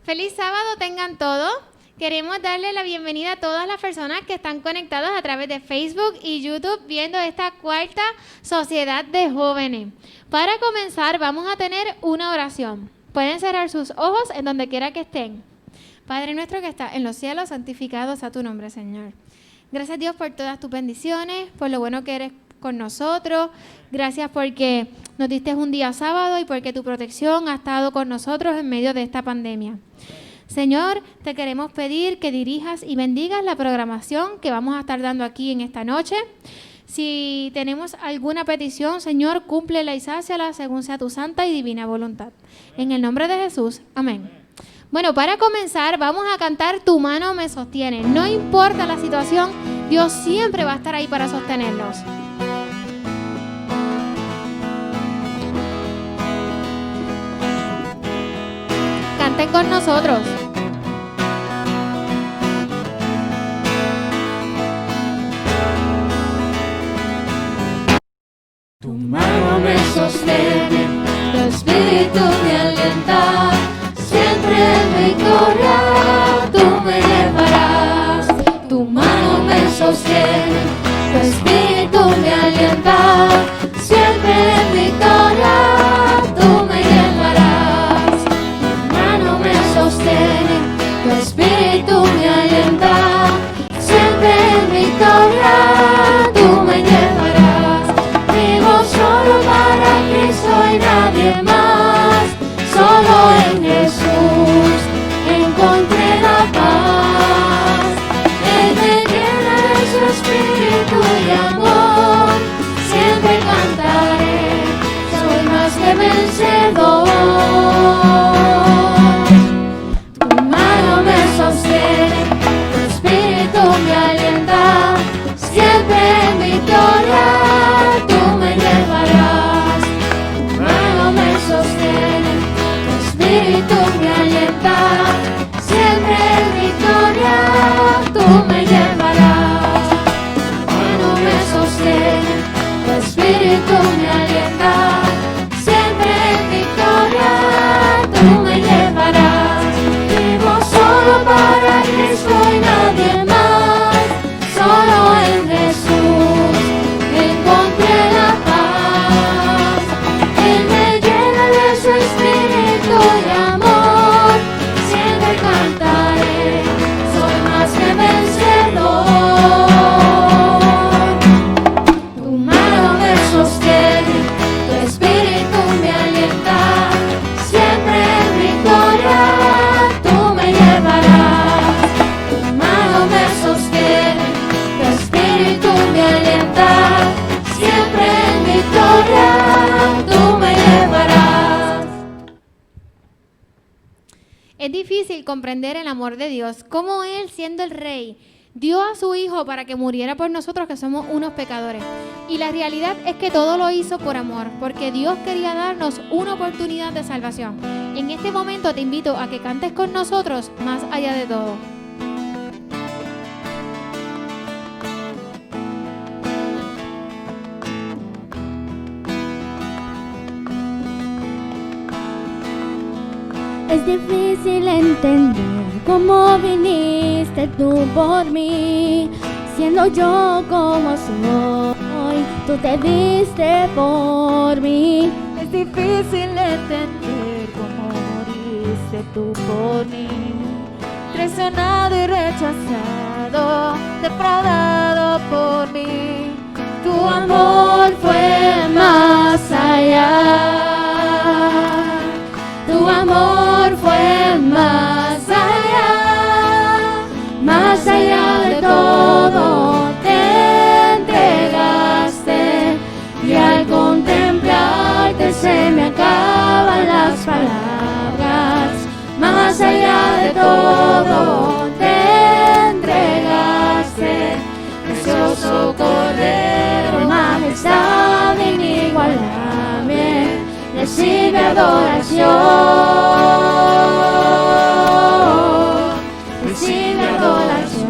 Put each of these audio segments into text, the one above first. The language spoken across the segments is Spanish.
Feliz sábado tengan todos. Queremos darle la bienvenida a todas las personas que están conectadas a través de Facebook y YouTube viendo esta cuarta Sociedad de Jóvenes. Para comenzar, vamos a tener una oración. Pueden cerrar sus ojos en donde quiera que estén. Padre nuestro que está en los cielos, santificado sea tu nombre, Señor. Gracias, Dios, por todas tus bendiciones, por lo bueno que eres con nosotros. Gracias porque nos diste un día sábado y porque tu protección ha estado con nosotros en medio de esta pandemia. Señor, te queremos pedir que dirijas y bendigas la programación que vamos a estar dando aquí en esta noche. Si tenemos alguna petición, Señor, cúmplela y sáciala según sea tu santa y divina voluntad. En el nombre de Jesús, amén. Bueno, para comenzar, vamos a cantar Tu mano me sostiene. No importa la situación, Dios siempre va a estar ahí para sostenernos. Canten con nosotros. Tu mano me sostiene, tu espíritu me alienta, siempre en victoria tú me llevarás. Tu mano me sostiene, tu espíritu me alienta, siempre en victoria tú me llevarás. Tu mano me sostiene, tu espíritu me alienta, siempre en victoria tú me llevarás. Vivo solo para Cristo y nadie más, solo en Jesús encontré la paz. Él me llena de su espíritu y amor, siempre cantaré, soy más que vencedor. Tu mano me sostiene, tu espíritu me alienta, siempre en victoria tú me llevarás. Tu mano me sostiene, tu espíritu me alienta, siempre en victoria tú me llevarás. Tu mano me sostiene, tu espíritu me alienta, siempre en victoria tú me llevarás. Vivo solo para Cristo y nadie más, solo en Jesús encontré la paz. Él me llena de su espíritu y amor, siempre cantaré, soy más que vencedor. Tu mano me sostiene, tu espíritu me alienta, siempre en victoria tú me llevarás. Tu mano me sostiene, tu espíritu me alienta, siempre en victoria tú me llevarás. Es difícil comprender el amor de Dios, cómo Él, siendo el Rey, dio a su Hijo para que muriera por nosotros que somos unos pecadores. Y la realidad es que todo lo hizo por amor, porque Dios quería darnos una oportunidad de salvación. En este momento te invito a que cantes con nosotros Más allá de todo. Es difícil entender cómo viniste tú por mí, siendo yo como soy, tú te diste por mí. Es difícil entender cómo moriste tú por mí, traicionado y rechazado, defraudado por mí. Tu amor fue más allá. Tu amor fue más allá de todo, te entregaste y al contemplarte se me acaban las palabras. Más allá de todo, te entregaste, precioso Cordero, majestad inigualable, recibe adoración, recibe adoración.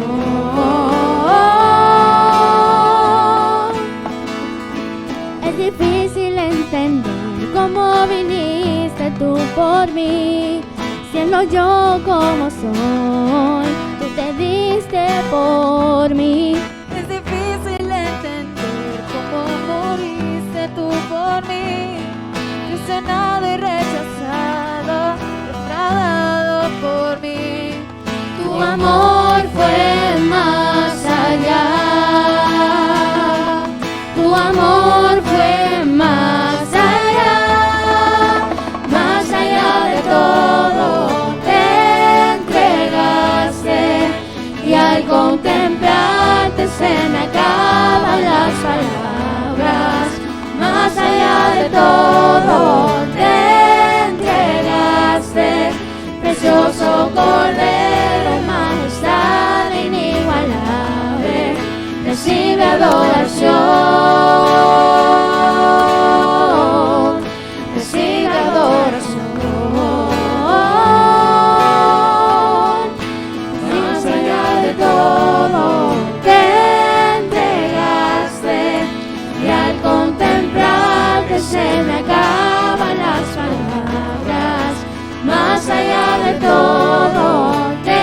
Es difícil entender cómo viniste tú por mí, siendo siendo yo como soy, tú te diste por mí. Es difícil entender cómo moriste tú por mí, traicionado y rechazado, defraudado por mí. Tu amor fue más allá, tu amor fue más allá de todo, te entregaste y al contemplarte se me acaban las palabras. Más allá de todo, te entregaste, precioso Cordero, majestad inigualable, recibe adoración, recibe adoración. Más allá de todo, te entregaste y al contemplarte se me acaban las palabras. Más allá de todo, te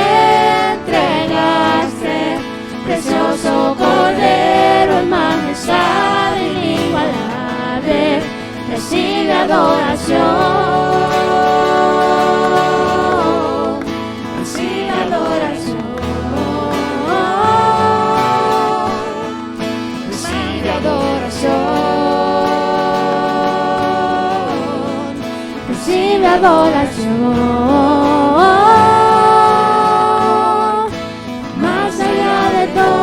entregaste, precioso Cordero, en majestad inigualable, recibe adoración, recibe adoración, recibe adoración, recibe adoración. Más allá de todo.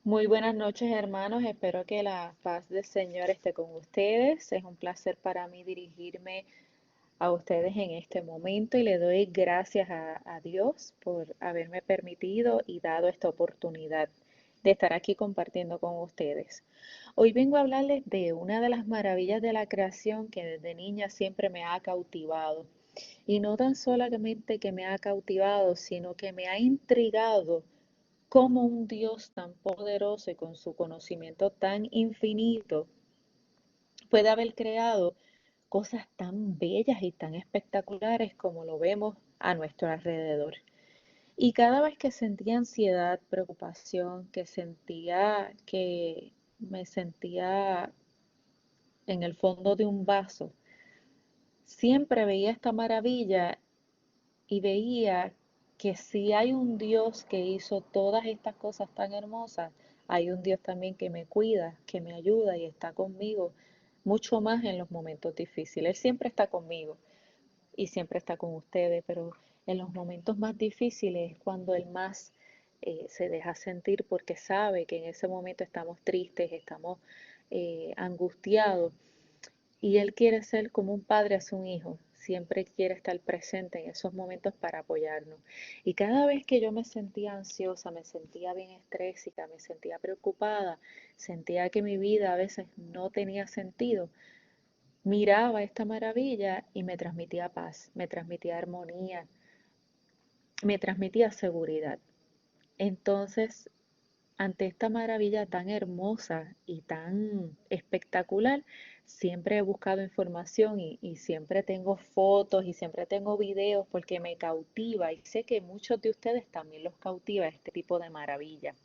Muy buenas noches, hermanos. Espero que la paz del Señor esté con ustedes. Es un placer para mí dirigirme a ustedes en este momento y le doy gracias a Dios por haberme permitido y dado esta oportunidad de estar aquí compartiendo con ustedes. Hoy vengo a hablarles de una de las maravillas de la creación que desde niña siempre me ha cautivado. Y no tan solamente que me ha cautivado, sino que me ha intrigado cómo un Dios tan poderoso y con su conocimiento tan infinito puede haber creado cosas tan bellas y tan espectaculares como lo vemos a nuestro alrededor. Y cada vez que sentía ansiedad, preocupación, que me sentía en el fondo de un vaso, siempre veía esta maravilla y veía que si hay un Dios que hizo todas estas cosas tan hermosas, hay un Dios también que me cuida, que me ayuda y está conmigo, mucho más en los momentos difíciles. Él siempre está conmigo y siempre está con ustedes, pero en los momentos más difíciles es cuando Él más se deja sentir porque sabe que en ese momento estamos tristes, estamos angustiados y Él quiere ser como un padre hacia un hijo, siempre quiere estar presente en esos momentos para apoyarnos. Y cada vez que yo me sentía ansiosa, me sentía bien estrésica, me sentía preocupada, sentía que mi vida a veces no tenía sentido, miraba esta maravilla y me transmitía paz, me transmitía armonía, me transmitía seguridad. Entonces, ante esta maravilla tan hermosa y tan espectacular, siempre he buscado información y siempre tengo fotos y siempre tengo videos porque me cautiva y sé que muchos de ustedes también los cautiva este tipo de maravilla.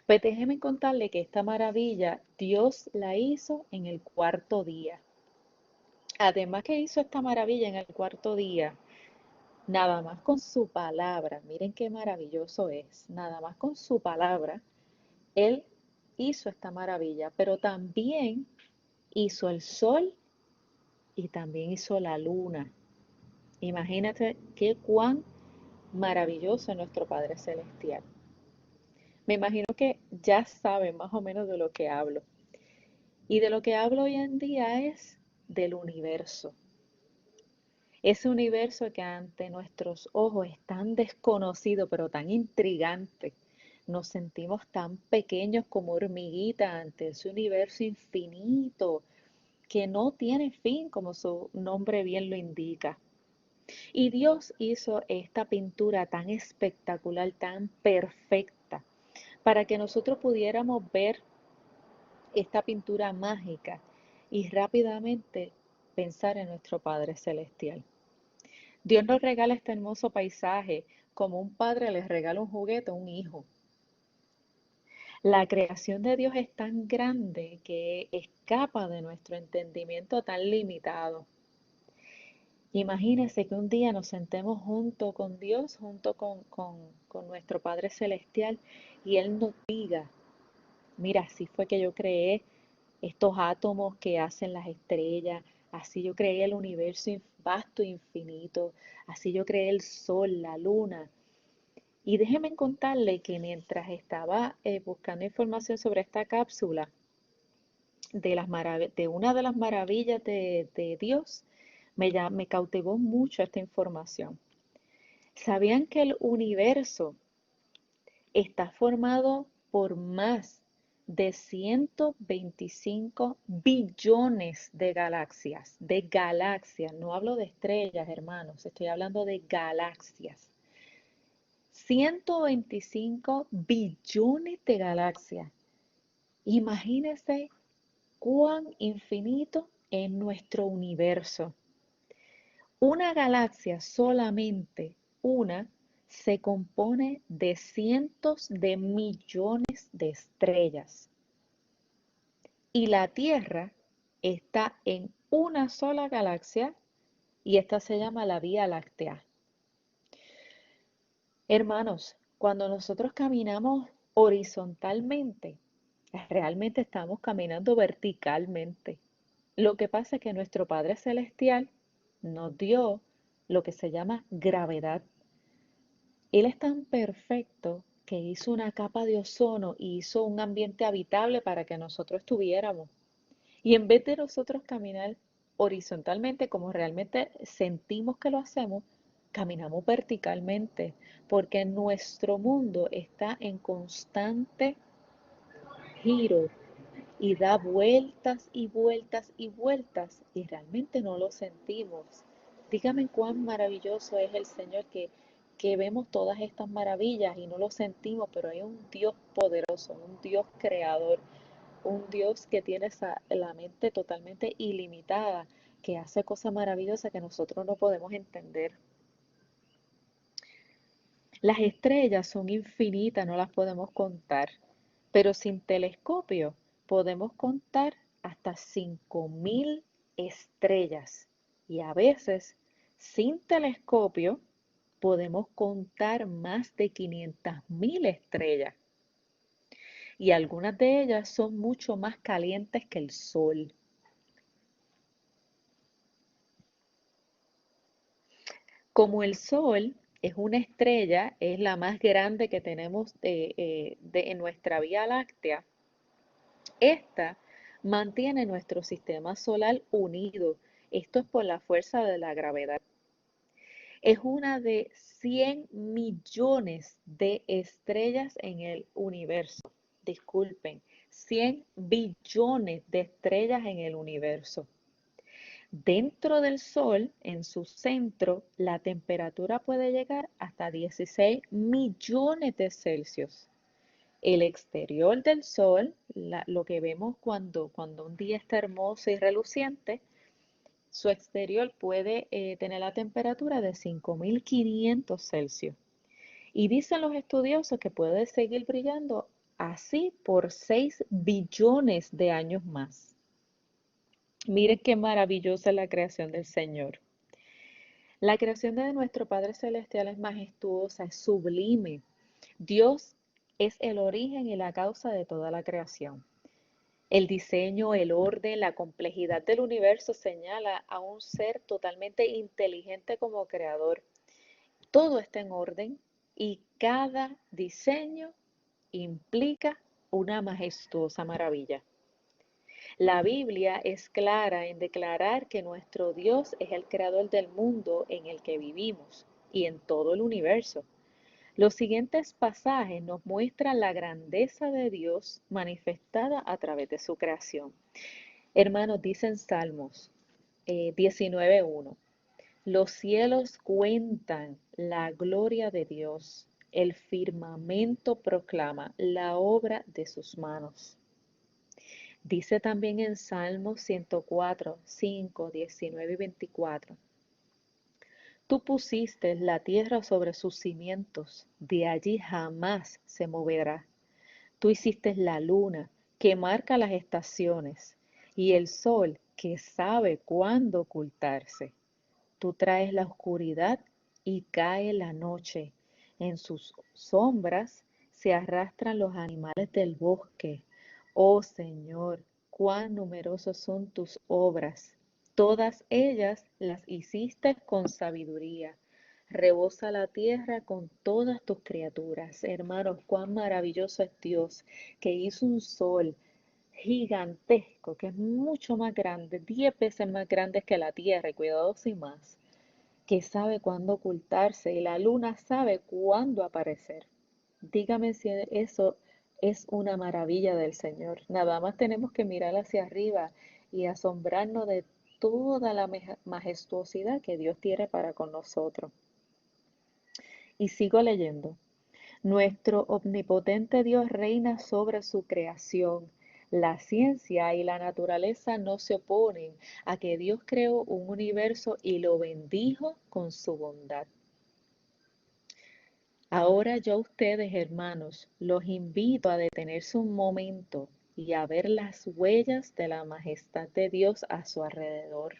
Pues déjenme contarle que esta maravilla Dios la hizo en el cuarto día. Además que hizo esta maravilla en el cuarto día, nada más con su palabra, miren qué maravilloso es, nada más con su palabra, Él hizo esta maravilla, pero también hizo el sol y también hizo la luna. Imagínate qué cuán maravilloso es nuestro Padre Celestial. Me imagino que ya saben más o menos de lo que hablo. Y de lo que hablo hoy en día es del universo. Ese universo que ante nuestros ojos es tan desconocido, pero tan intrigante. Nos sentimos tan pequeños como hormiguitas ante ese universo infinito, que no tiene fin, como su nombre bien lo indica. Y Dios hizo esta pintura tan espectacular, tan perfecta, para que nosotros pudiéramos ver esta pintura mágica y rápidamente pensar en nuestro Padre Celestial. Dios nos regala este hermoso paisaje como un padre les regala un juguete a un hijo. La creación de Dios es tan grande que escapa de nuestro entendimiento tan limitado. Imagínense que un día nos sentemos junto con Dios, junto con nuestro Padre Celestial, y Él nos diga, mira, así fue que yo creé estos átomos que hacen las estrellas, así yo creé el universo vasto e infinito, así yo creé el sol, la luna. Y déjenme contarle que mientras estaba buscando información sobre esta cápsula, de una de las maravillas de Dios, me cautivó mucho esta información. ¿Sabían que el universo está formado por más de 125 billones de galaxias? De galaxias, no hablo de estrellas, hermanos, estoy hablando de galaxias. 125 billones de galaxias. Imagínense cuán infinito es nuestro universo. Una galaxia, solamente una, se compone de cientos de millones de estrellas. Y la Tierra está en una sola galaxia y esta se llama la Vía Láctea. Hermanos, cuando nosotros caminamos horizontalmente, realmente estamos caminando verticalmente. Lo que pasa es que nuestro Padre Celestial nos dio lo que se llama gravedad. Él es tan perfecto que hizo una capa de ozono y hizo un ambiente habitable para que nosotros estuviéramos. Y en vez de nosotros caminar horizontalmente como realmente sentimos que lo hacemos, caminamos verticalmente, porque nuestro mundo está en constante giro y da vueltas y vueltas y vueltas y realmente no lo sentimos. Dígame cuán maravilloso es el Señor que vemos todas estas maravillas y no lo sentimos, pero hay un Dios poderoso, un Dios creador, un Dios que tiene la mente totalmente ilimitada, que hace cosas maravillosas que nosotros no podemos entender. Las estrellas son infinitas, no las podemos contar, pero sin telescopio podemos contar hasta 5.000 estrellas. Y a veces, sin telescopio, podemos contar más de 500.000 estrellas. Y algunas de ellas son mucho más calientes que el sol. Como el Sol es una estrella, es la más grande que tenemos en nuestra Vía Láctea, esta mantiene nuestro sistema solar unido. Esto es por la fuerza de la gravedad. Es una de 100 millones de estrellas en el universo. Disculpen, 100 billones de estrellas en el universo. Dentro del Sol, en su centro, la temperatura puede llegar hasta 16 millones de Celsius. El exterior del Sol, lo que vemos cuando un día está hermoso y reluciente, su exterior puede tener la temperatura de 5.500 Celsius. Y dicen los estudiosos que puede seguir brillando así por 6 billones de años más. Miren qué maravillosa es la creación del Señor. La creación de nuestro Padre Celestial es majestuosa, es sublime. Dios es el origen y la causa de toda la creación. El diseño, el orden, la complejidad del universo señala a un ser totalmente inteligente como creador. Todo está en orden y cada diseño implica una majestuosa maravilla. La Biblia es clara en declarar que nuestro Dios es el creador del mundo en el que vivimos y en todo el universo. Los siguientes pasajes nos muestran la grandeza de Dios manifestada a través de su creación. Hermanos, dicen Salmos 19:1. Los cielos cuentan la gloria de Dios, el firmamento proclama la obra de sus manos. Dice también en Salmos 104, 5, 19 y 24. Tú pusiste la tierra sobre sus cimientos, de allí jamás se moverá. Tú hiciste la luna, que marca las estaciones, y el sol, que sabe cuándo ocultarse. Tú traes la oscuridad y cae la noche. En sus sombras se arrastran los animales del bosque. Oh Señor, cuán numerosas son tus obras. Todas ellas las hiciste con sabiduría. Rebosa la tierra con todas tus criaturas. Hermanos, cuán maravilloso es Dios, que hizo un sol gigantesco, que es mucho más grande, 10 veces más grande que la tierra, y cuidado sin más, que sabe cuándo ocultarse y la luna sabe cuándo aparecer. Dígame si eso es una maravilla del Señor. Nada más tenemos que mirar hacia arriba y asombrarnos de toda la majestuosidad que Dios tiene para con nosotros. Y sigo leyendo. Nuestro omnipotente Dios reina sobre su creación. La ciencia y la naturaleza no se oponen a que Dios creó un universo y lo bendijo con su bondad. Ahora yo a ustedes, hermanos, los invito a detenerse un momento y a ver las huellas de la majestad de Dios a su alrededor.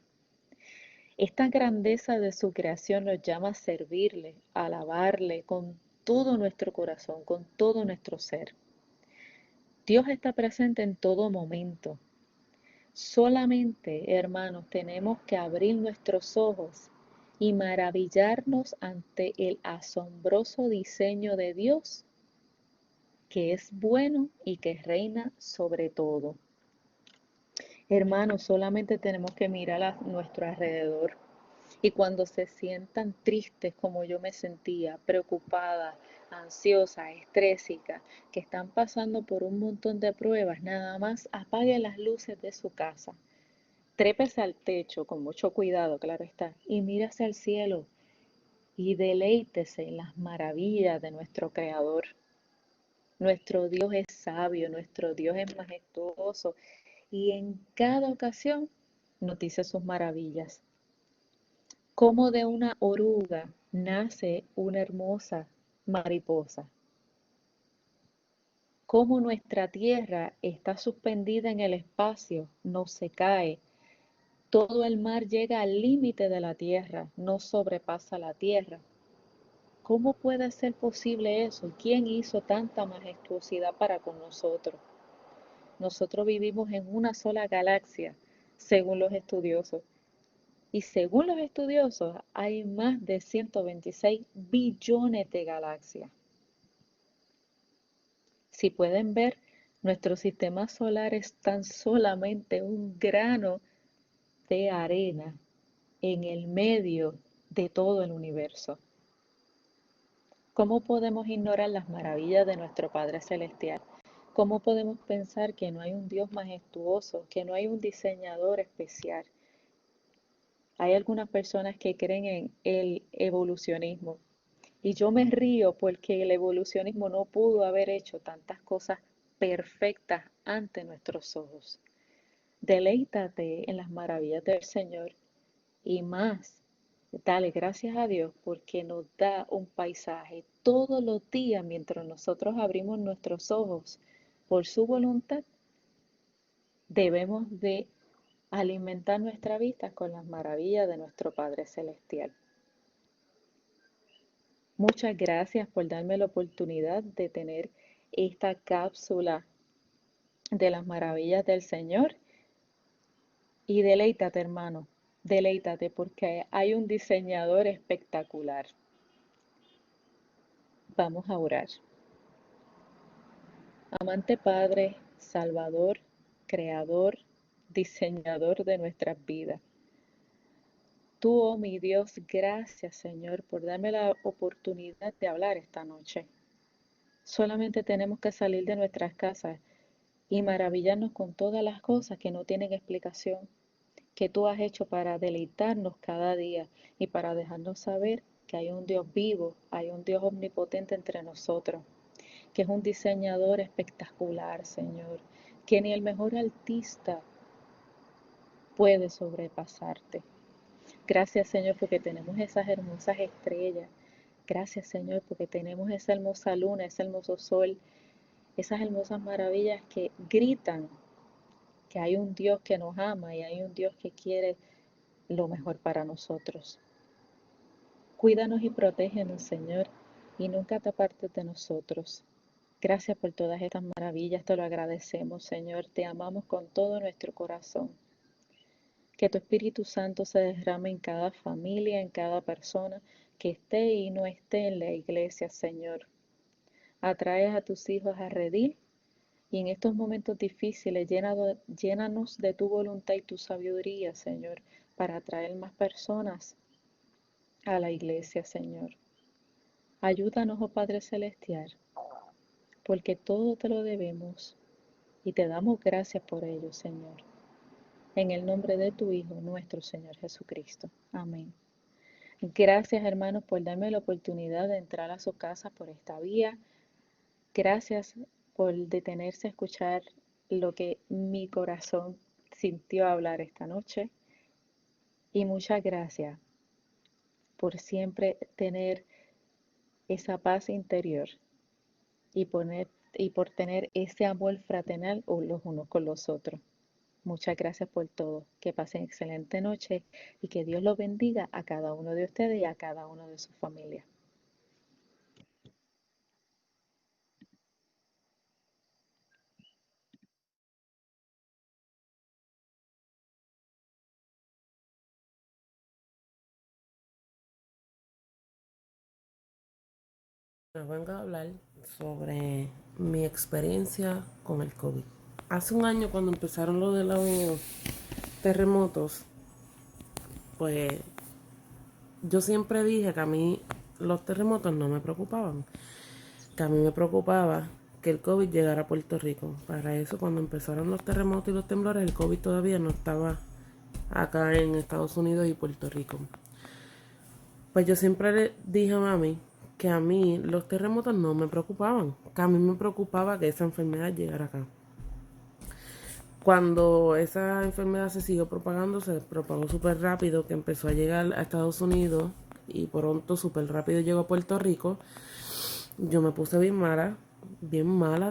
Esta grandeza de su creación nos llama a servirle, a alabarle con todo nuestro corazón, con todo nuestro ser. Dios está presente en todo momento. Solamente, hermanos, tenemos que abrir nuestros ojos y maravillarnos ante el asombroso diseño de Dios, que es bueno y que reina sobre todo. Hermanos, solamente tenemos que mirar a nuestro alrededor. Y cuando se sientan tristes como yo me sentía, preocupada, ansiosa, estrésica, que están pasando por un montón de pruebas, nada más apague las luces de su casa, trépese al techo con mucho cuidado, claro está, y mire hacia el cielo y deleítese en las maravillas de nuestro Creador. Nuestro Dios es sabio, nuestro Dios es majestuoso y en cada ocasión nos dice sus maravillas. Como de una oruga nace una hermosa mariposa. Como nuestra tierra está suspendida en el espacio, no se cae. Todo el mar llega al límite de la tierra, no sobrepasa la tierra. ¿Cómo puede ser posible eso? ¿Quién hizo tanta majestuosidad para con nosotros? Nosotros vivimos en una sola galaxia, según los estudiosos. Y según los estudiosos, hay más de 126 billones de galaxias. Si pueden ver, nuestro sistema solar es tan solamente un grano de arena en el medio de todo el universo. ¿Cómo podemos ignorar las maravillas de nuestro Padre Celestial? ¿Cómo podemos pensar que no hay un Dios majestuoso, que no hay un diseñador especial? Hay algunas personas que creen en el evolucionismo y yo me río porque el evolucionismo no pudo haber hecho tantas cosas perfectas ante nuestros ojos. Deleítate en las maravillas del Señor y más, dale gracias a Dios porque nos da un paisaje todos los días mientras nosotros abrimos nuestros ojos por su voluntad. Debemos de alimentar nuestra vista con las maravillas de nuestro Padre Celestial. Muchas gracias por darme la oportunidad de tener esta cápsula de las maravillas del Señor. Y deleítate, hermano, deleítate porque hay un diseñador espectacular. Vamos a orar. Amante Padre, Salvador, Creador, diseñador de nuestras vidas. Tú, oh mi Dios, gracias Señor por darme la oportunidad de hablar esta noche. Solamente tenemos que salir de nuestras casas y maravillarnos con todas las cosas que no tienen explicación, que tú has hecho para deleitarnos cada día y para dejarnos saber que hay un Dios vivo, hay un Dios omnipotente entre nosotros, que es un diseñador espectacular, Señor, que ni el mejor artista puede sobrepasarte. Gracias, Señor, porque tenemos esas hermosas estrellas. Gracias, Señor, porque tenemos esa hermosa luna, ese hermoso sol, esas hermosas maravillas que gritan que hay un Dios que nos ama y hay un Dios que quiere lo mejor para nosotros. Cuídanos y protégenos, Señor, y nunca te apartes de nosotros. Gracias por todas estas maravillas, te lo agradecemos, Señor, te amamos con todo nuestro corazón. Que tu Espíritu Santo se derrame en cada familia, en cada persona que esté y no esté en la iglesia, Señor. Atrae a tus hijos a redil y en estos momentos difíciles llénanos de tu voluntad y tu sabiduría, Señor, para atraer más personas a la iglesia, Señor. Ayúdanos, oh Padre Celestial, porque todo te lo debemos y te damos gracias por ello, Señor. En el nombre de tu Hijo, nuestro Señor Jesucristo. Amén. Gracias, hermanos, por darme la oportunidad de entrar a su casa por esta vía. Gracias por detenerse a escuchar lo que mi corazón sintió hablar esta noche. Y muchas gracias por siempre tener esa paz interior y por tener ese amor fraternal los unos con los otros. Muchas gracias por todo. Que pasen excelente noche y que Dios los bendiga a cada uno de ustedes y a cada uno de sus familias. Les vengo a hablar sobre mi experiencia con el COVID. Hace un año, cuando empezaron lo de los terremotos, pues yo siempre dije que a mí los terremotos no me preocupaban, que a mí me preocupaba que el COVID llegara a Puerto Rico. Para eso, cuando empezaron los terremotos y los temblores, el COVID todavía no estaba acá en Estados Unidos y Puerto Rico. Pues yo siempre le dije a mami que a mí los terremotos no me preocupaban, que a mí me preocupaba que esa enfermedad llegara acá. Cuando esa enfermedad se siguió propagando, se propagó súper rápido, que empezó a llegar a Estados Unidos y pronto súper rápido llegó a Puerto Rico. Yo me puse bien mala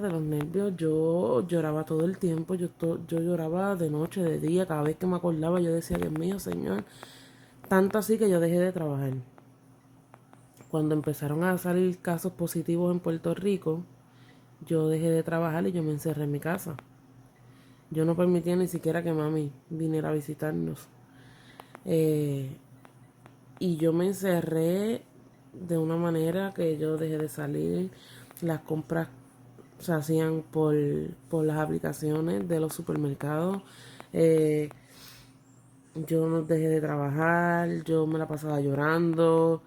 de los nervios. Yo lloraba todo el tiempo, yo lloraba de noche, de día, cada vez que me acordaba yo decía, Dios mío, Señor. Tanto así que yo dejé de trabajar. Cuando empezaron a salir casos positivos en Puerto Rico, yo dejé de trabajar y yo me encerré en mi casa. Yo no permitía ni siquiera que mami viniera a visitarnos. Y yo me encerré de una manera que yo dejé de salir. Las compras se hacían por las aplicaciones de los supermercados. Yo no dejé de trabajar, yo me la pasaba llorando,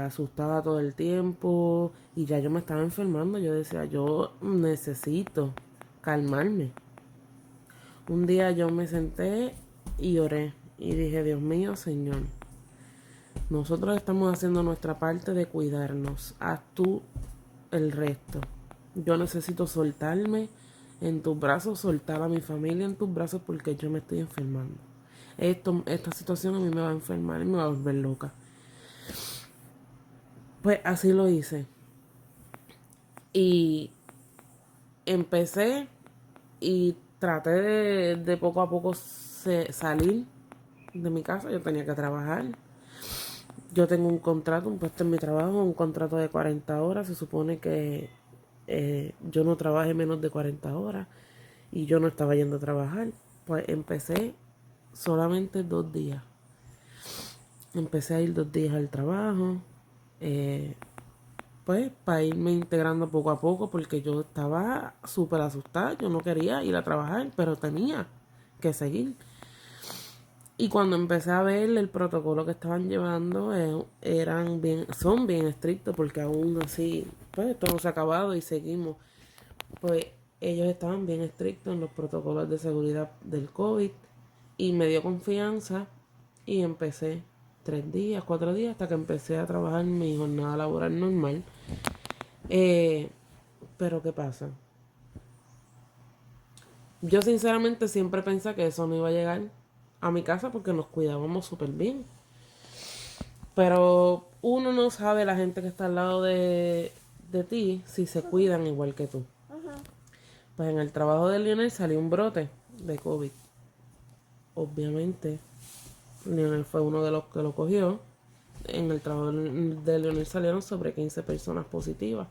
asustada todo el tiempo y ya yo me estaba enfermando. Yo decía, yo necesito calmarme. Un día yo me senté y oré y dije, Dios mío, Señor, nosotros estamos haciendo nuestra parte de cuidarnos, haz tú el resto. Yo necesito soltarme en tus brazos, soltar a mi familia en tus brazos porque yo me estoy enfermando. Esta situación a mí me va a enfermar y me va a volver loca. Pues así lo hice. Y empecé y traté de poco a poco salir de mi casa. Yo tenía que trabajar. Yo tengo un contrato, un puesto en mi trabajo, un contrato de 40 horas. Se supone que yo no trabajé menos de 40 horas y yo no estaba yendo a trabajar. Pues empecé solamente 2 días. Empecé a ir 2 días al trabajo, pues para irme integrando poco a poco porque yo estaba súper asustada. Yo no quería ir a trabajar, pero tenía que seguir. Y cuando empecé a ver el protocolo que estaban llevando, son bien estrictos porque aún así, pues esto no se ha acabado y seguimos. Pues ellos estaban bien estrictos en los protocolos de seguridad del COVID y me dio confianza y empecé 3 días, 4 días hasta que empecé a trabajar en mi jornada laboral normal. Pero ¿qué pasa? Yo sinceramente siempre pensé que eso no iba a llegar a mi casa porque nos cuidábamos súper bien. Pero uno no sabe la gente que está al lado de ti si se cuidan igual que tú. Pues en el trabajo de Lionel salió un brote de COVID. Obviamente, Lionel fue uno de los que lo cogió. En el trabajo de Lionel salieron sobre 15 personas positivas.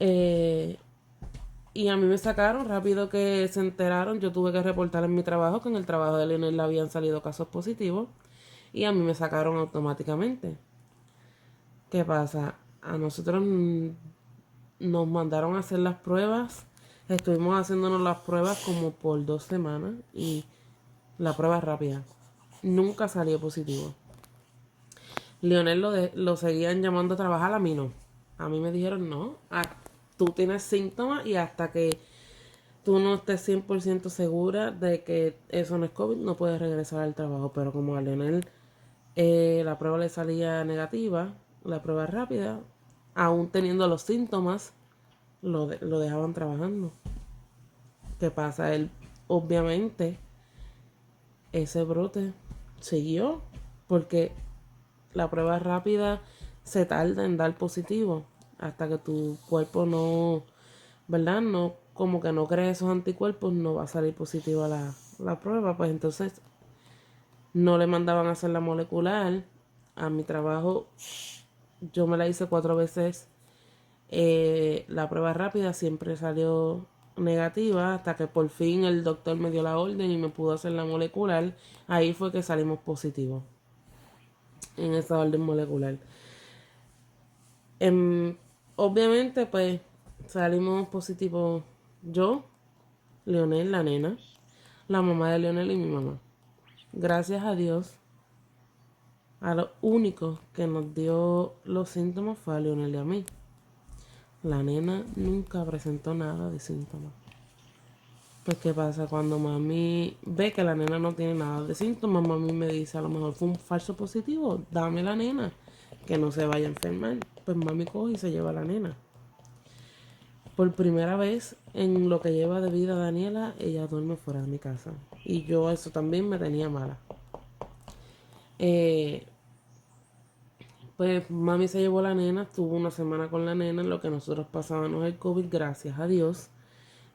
Y a mí me sacaron rápido que se enteraron. Yo tuve que reportar en mi trabajo que en el trabajo de Lionel habían salido casos positivos. Y a mí me sacaron automáticamente. ¿Qué pasa? A nosotros nos mandaron a hacer las pruebas. Estuvimos haciéndonos las pruebas como por 2 semanas. Y la prueba rápida. Nunca salió positivo. Lionel lo seguían llamando a trabajar, a mí no. A mí me dijeron no. Tú tienes síntomas y hasta que tú no estés 100% segura de que eso no es COVID, no puedes regresar al trabajo. Pero como a Lionel la prueba le salía negativa, la prueba rápida, aún teniendo los síntomas, lo dejaban trabajando. ¿Qué pasa? Él, obviamente, ese brote siguió porque la prueba rápida se tarda en dar positivo hasta que tu cuerpo no, ¿verdad? No, como que no cree esos anticuerpos, no va a salir positiva la prueba. Pues entonces no le mandaban a hacer la molecular. A mi trabajo yo me la hice 4 veces. La prueba rápida siempre salió negativa hasta que por fin el doctor me dio la orden y me pudo hacer la molecular. Ahí fue que salimos positivos en esa orden molecular. Obviamente pues salimos positivos yo, Lionel, la nena, la mamá de Lionel y mi mamá. Gracias a Dios, a lo único que nos dio los síntomas fue a Lionel y a mí. La nena nunca presentó nada de síntomas. Pues ¿qué pasa? Cuando mami ve que la nena no tiene nada de síntomas, mami me dice, a lo mejor fue un falso positivo, dame la nena, que no se vaya a enfermar. Pues mami coge y se lleva a la nena. Por primera vez en lo que lleva de vida Daniela, ella duerme fuera de mi casa. Y yo eso también me tenía mala. Pues mami se llevó a la nena, estuvo 1 semana con la nena en lo que nosotros pasábamos el COVID, gracias a Dios.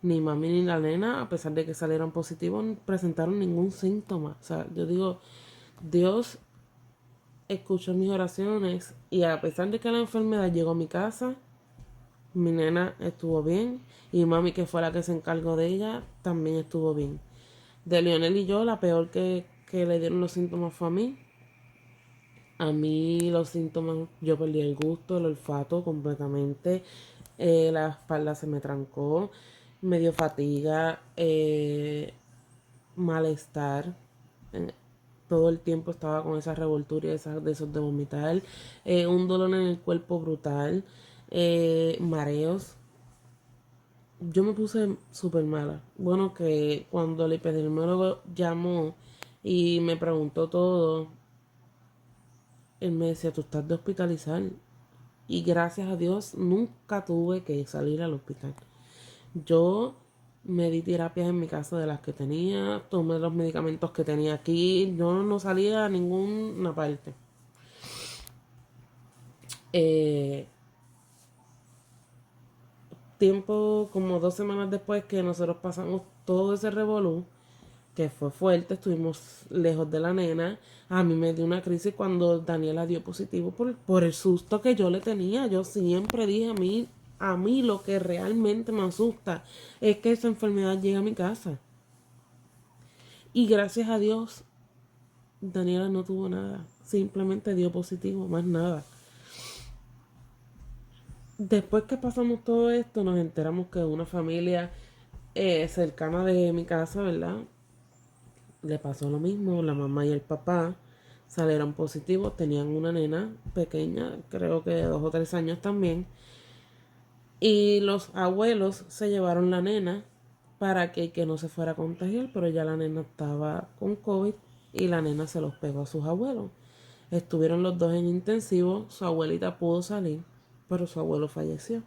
Ni mami ni la nena, a pesar de que salieron positivos, no presentaron ningún síntoma. O sea, yo digo, Dios escuchó mis oraciones y a pesar de que la enfermedad llegó a mi casa, mi nena estuvo bien y mami, que fue la que se encargó de ella, también estuvo bien. De Lionel y yo, la peor que le dieron los síntomas fue a mí. A mí los síntomas, yo perdí el gusto, el olfato completamente, la espalda se me trancó, me dio fatiga, malestar, todo el tiempo estaba con esa revoltura y de esos de vomitar, un dolor en el cuerpo brutal, mareos. Yo me puse súper mala. Bueno, que cuando el epidemiólogo llamó y me preguntó todo, él me decía, tú estás de hospitalizar. Y gracias a Dios nunca tuve que salir al hospital. Yo me di terapias en mi casa de las que tenía, tomé los medicamentos que tenía aquí, yo no salía a ninguna parte. Tiempo, como 2 semanas después que nosotros pasamos todo ese revolú, que fue fuerte, estuvimos lejos de la nena. A mí me dio una crisis cuando Daniela dio positivo por el susto que yo le tenía. Yo siempre dije a mí lo que realmente me asusta es que esa enfermedad llegue a mi casa. Y gracias a Dios, Daniela no tuvo nada. Simplemente dio positivo, más nada. Después que pasamos todo esto, nos enteramos que una familia cercana de mi casa, ¿verdad?, le pasó lo mismo. La mamá y el papá salieron positivos, tenían una nena pequeña, creo que de 2 o 3 años también. Y los abuelos se llevaron la nena para que no se fuera a contagiar, pero ya la nena estaba con COVID y la nena se los pegó a sus abuelos. Estuvieron los dos en intensivo, su abuelita pudo salir, pero su abuelo falleció.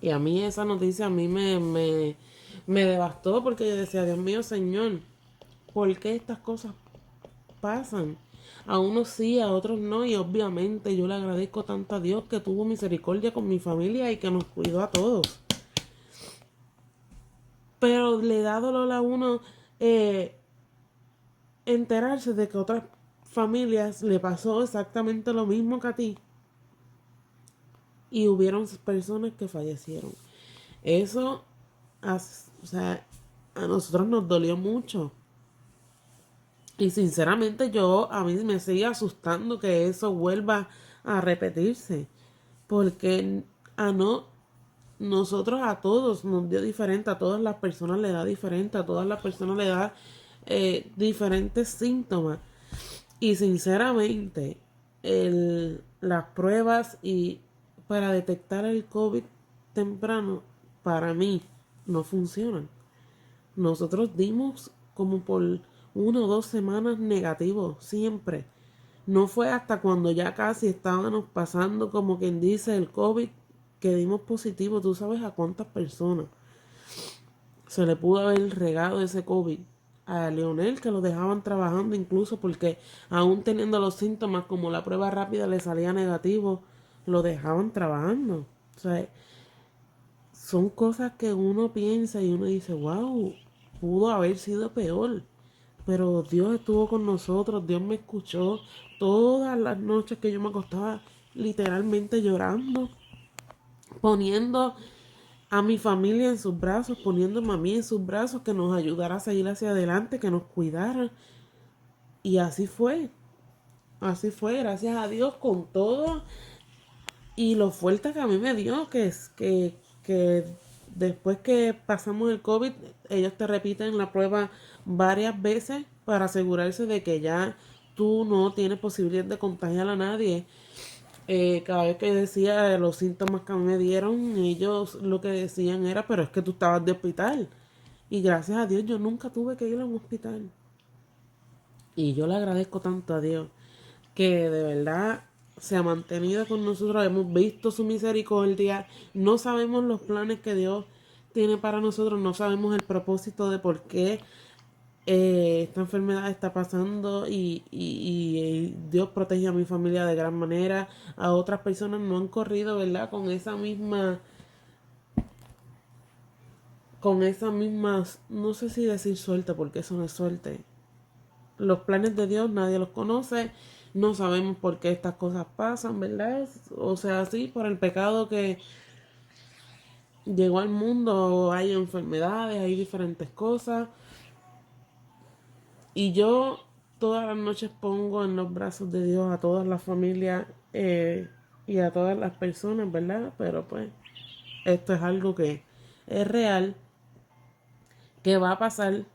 Y a mí esa noticia a mí me devastó porque yo decía, Dios mío, Señor, ¿por qué estas cosas pasan? A unos sí, a otros no, y obviamente yo le agradezco tanto a Dios que tuvo misericordia con mi familia y que nos cuidó a todos. Pero le da dolor a uno enterarse de que a otras familias le pasó exactamente lo mismo que a ti. Y hubieron personas que fallecieron. Eso, o sea, a nosotros nos dolió mucho. Y sinceramente a mí me sigue asustando que eso vuelva a repetirse. Porque nosotros a todos nos dio diferente, a todas las personas le da diferente, a todas las personas le da diferentes síntomas. Y sinceramente, las pruebas y para detectar el COVID temprano, para mí, no funcionan. Nosotros dimos como por 1 o 2 semanas negativos, siempre. No fue hasta cuando ya casi estábamos pasando, como quien dice, el COVID, que dimos positivo. Tú sabes a cuántas personas se le pudo haber regado ese COVID. A Leonel, que lo dejaban trabajando incluso porque aún teniendo los síntomas como la prueba rápida le salía negativo, lo dejaban trabajando. O sea, son cosas que uno piensa y uno dice, wow, pudo haber sido peor. Pero Dios estuvo con nosotros, Dios me escuchó todas las noches que yo me acostaba literalmente llorando, poniendo a mi familia en sus brazos, poniéndome a mí en sus brazos, que nos ayudara a seguir hacia adelante, que nos cuidara. Y así fue, gracias a Dios, con todo. Y lo fuerte que a mí me dio, que es que después que pasamos el COVID, ellos te repiten la prueba varias veces para asegurarse de que ya tú no tienes posibilidad de contagiar a nadie. Cada vez que decía los síntomas que a mí me dieron, ellos lo que decían era, pero es que tú estabas de hospital. Y gracias a Dios yo nunca tuve que ir a un hospital. Y yo le agradezco tanto a Dios que de verdad se ha mantenido con nosotros, hemos visto su misericordia, no sabemos los planes que Dios tiene para nosotros, no sabemos el propósito de por qué esta enfermedad está pasando y Dios protege a mi familia de gran manera. A otras personas no han corrido, ¿verdad? Con esa misma, no sé si decir suerte, porque eso no es suerte. Los planes de Dios nadie los conoce, no sabemos por qué estas cosas pasan, ¿verdad? O sea, sí, por el pecado que llegó al mundo, hay enfermedades, hay diferentes cosas. Y yo todas las noches pongo en los brazos de Dios a todas las familias y a todas las personas, ¿verdad? Pero pues esto es algo que es real, que va a pasar,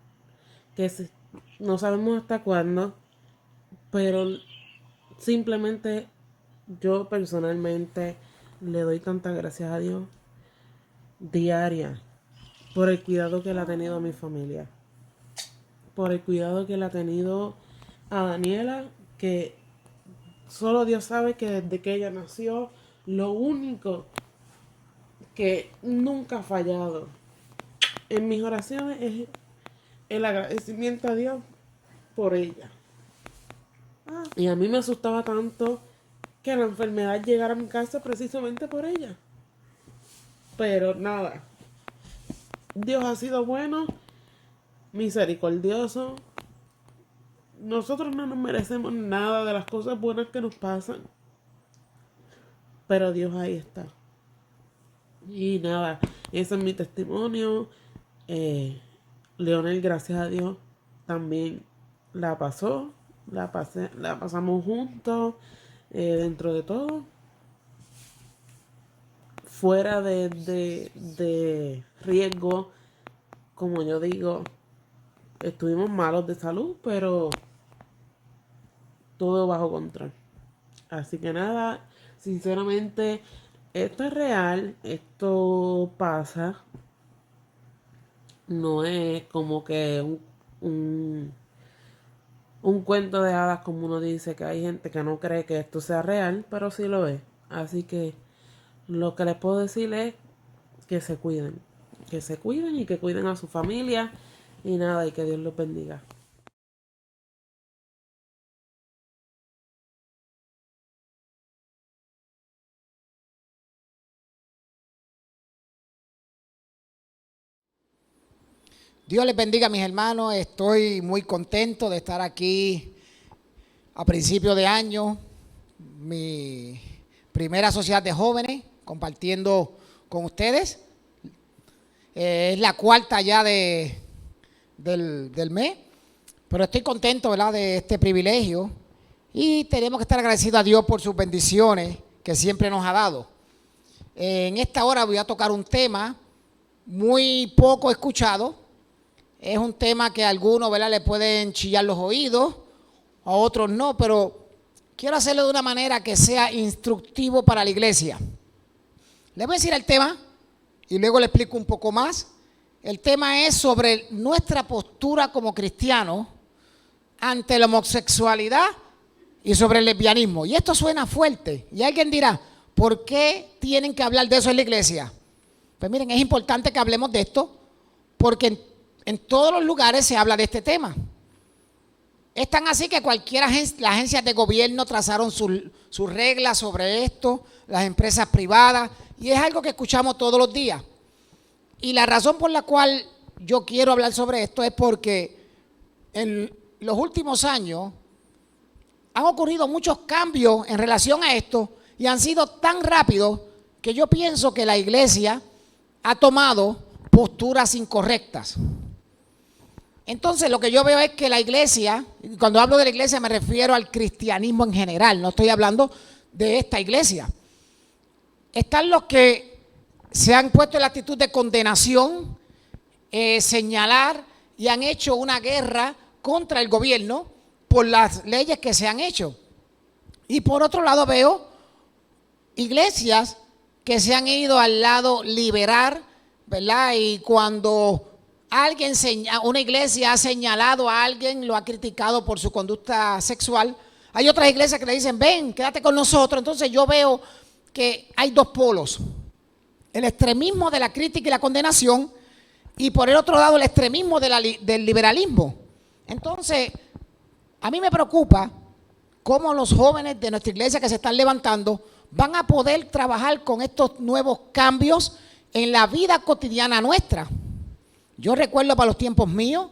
no sabemos hasta cuándo, pero simplemente yo personalmente le doy tantas gracias a Dios diaria por el cuidado que le ha tenido a mi familia, por el cuidado que le ha tenido a Daniela, que solo Dios sabe que desde que ella nació, lo único que nunca ha fallado en mis oraciones es el agradecimiento a Dios por ella. Y a mí me asustaba tanto que la enfermedad llegara a mi casa precisamente por ella. Pero nada, Dios ha sido bueno, misericordioso. Nosotros no nos merecemos nada de las cosas buenas que nos pasan, pero Dios ahí está. Y nada, ese es mi testimonio. Leonel, gracias a Dios, también la pasamos juntos, dentro de todo. Fuera de riesgo, como yo digo, estuvimos malos de salud, pero todo bajo control. Así que nada, sinceramente, Esto es real, esto pasa, no es como que un, un cuento de hadas como uno dice, que hay gente que no cree que esto sea real, pero sí lo es. Así que lo que les puedo decir es que se cuiden y que cuiden a su familia y nada, y que Dios los bendiga. Dios les bendiga, mis hermanos. Estoy muy contento de estar aquí a principio de año, mi primera sociedad de jóvenes, compartiendo con ustedes. Es la cuarta ya del mes, pero estoy contento, ¿verdad?, de este privilegio y tenemos que estar agradecidos a Dios por sus bendiciones que siempre nos ha dado. En esta hora voy a tocar un tema muy poco escuchado. Es un tema que a algunos, ¿verdad?, le pueden chillar los oídos, a otros no, pero quiero hacerlo de una manera que sea instructivo para la iglesia. Les voy a decir el tema y luego le explico un poco más. El tema es sobre nuestra postura como cristianos ante la homosexualidad y sobre el lesbianismo. Y esto suena fuerte. Y alguien dirá, ¿por qué tienen que hablar de eso en la iglesia? Pues miren, es importante que hablemos de esto porque en todos los lugares se habla de este tema. Es tan así que las agencias de gobierno trazaron sus reglas sobre esto, las empresas privadas, y es algo que escuchamos todos los días. Y la razón por la cual yo quiero hablar sobre esto es porque en los últimos años han ocurrido muchos cambios en relación a esto y han sido tan rápidos que yo pienso que la iglesia ha tomado posturas incorrectas. Entonces lo que yo veo es que la iglesia, y cuando hablo de la iglesia me refiero al cristianismo en general, no estoy hablando de esta iglesia. Están los que se han puesto en la actitud de condenación, señalar y han hecho una guerra contra el gobierno por las leyes que se han hecho. Y por otro lado veo iglesias que se han ido al lado liberal, ¿verdad? Y cuando una iglesia ha señalado a alguien, lo ha criticado por su conducta sexual, hay otras iglesias que le dicen, ven, quédate con nosotros. Entonces yo veo que hay dos polos, el extremismo de la crítica y la condenación y por el otro lado el extremismo del liberalismo. Entonces a mí me preocupa cómo los jóvenes de nuestra iglesia que se están levantando van a poder trabajar con estos nuevos cambios en la vida cotidiana nuestra. Yo recuerdo para los tiempos míos,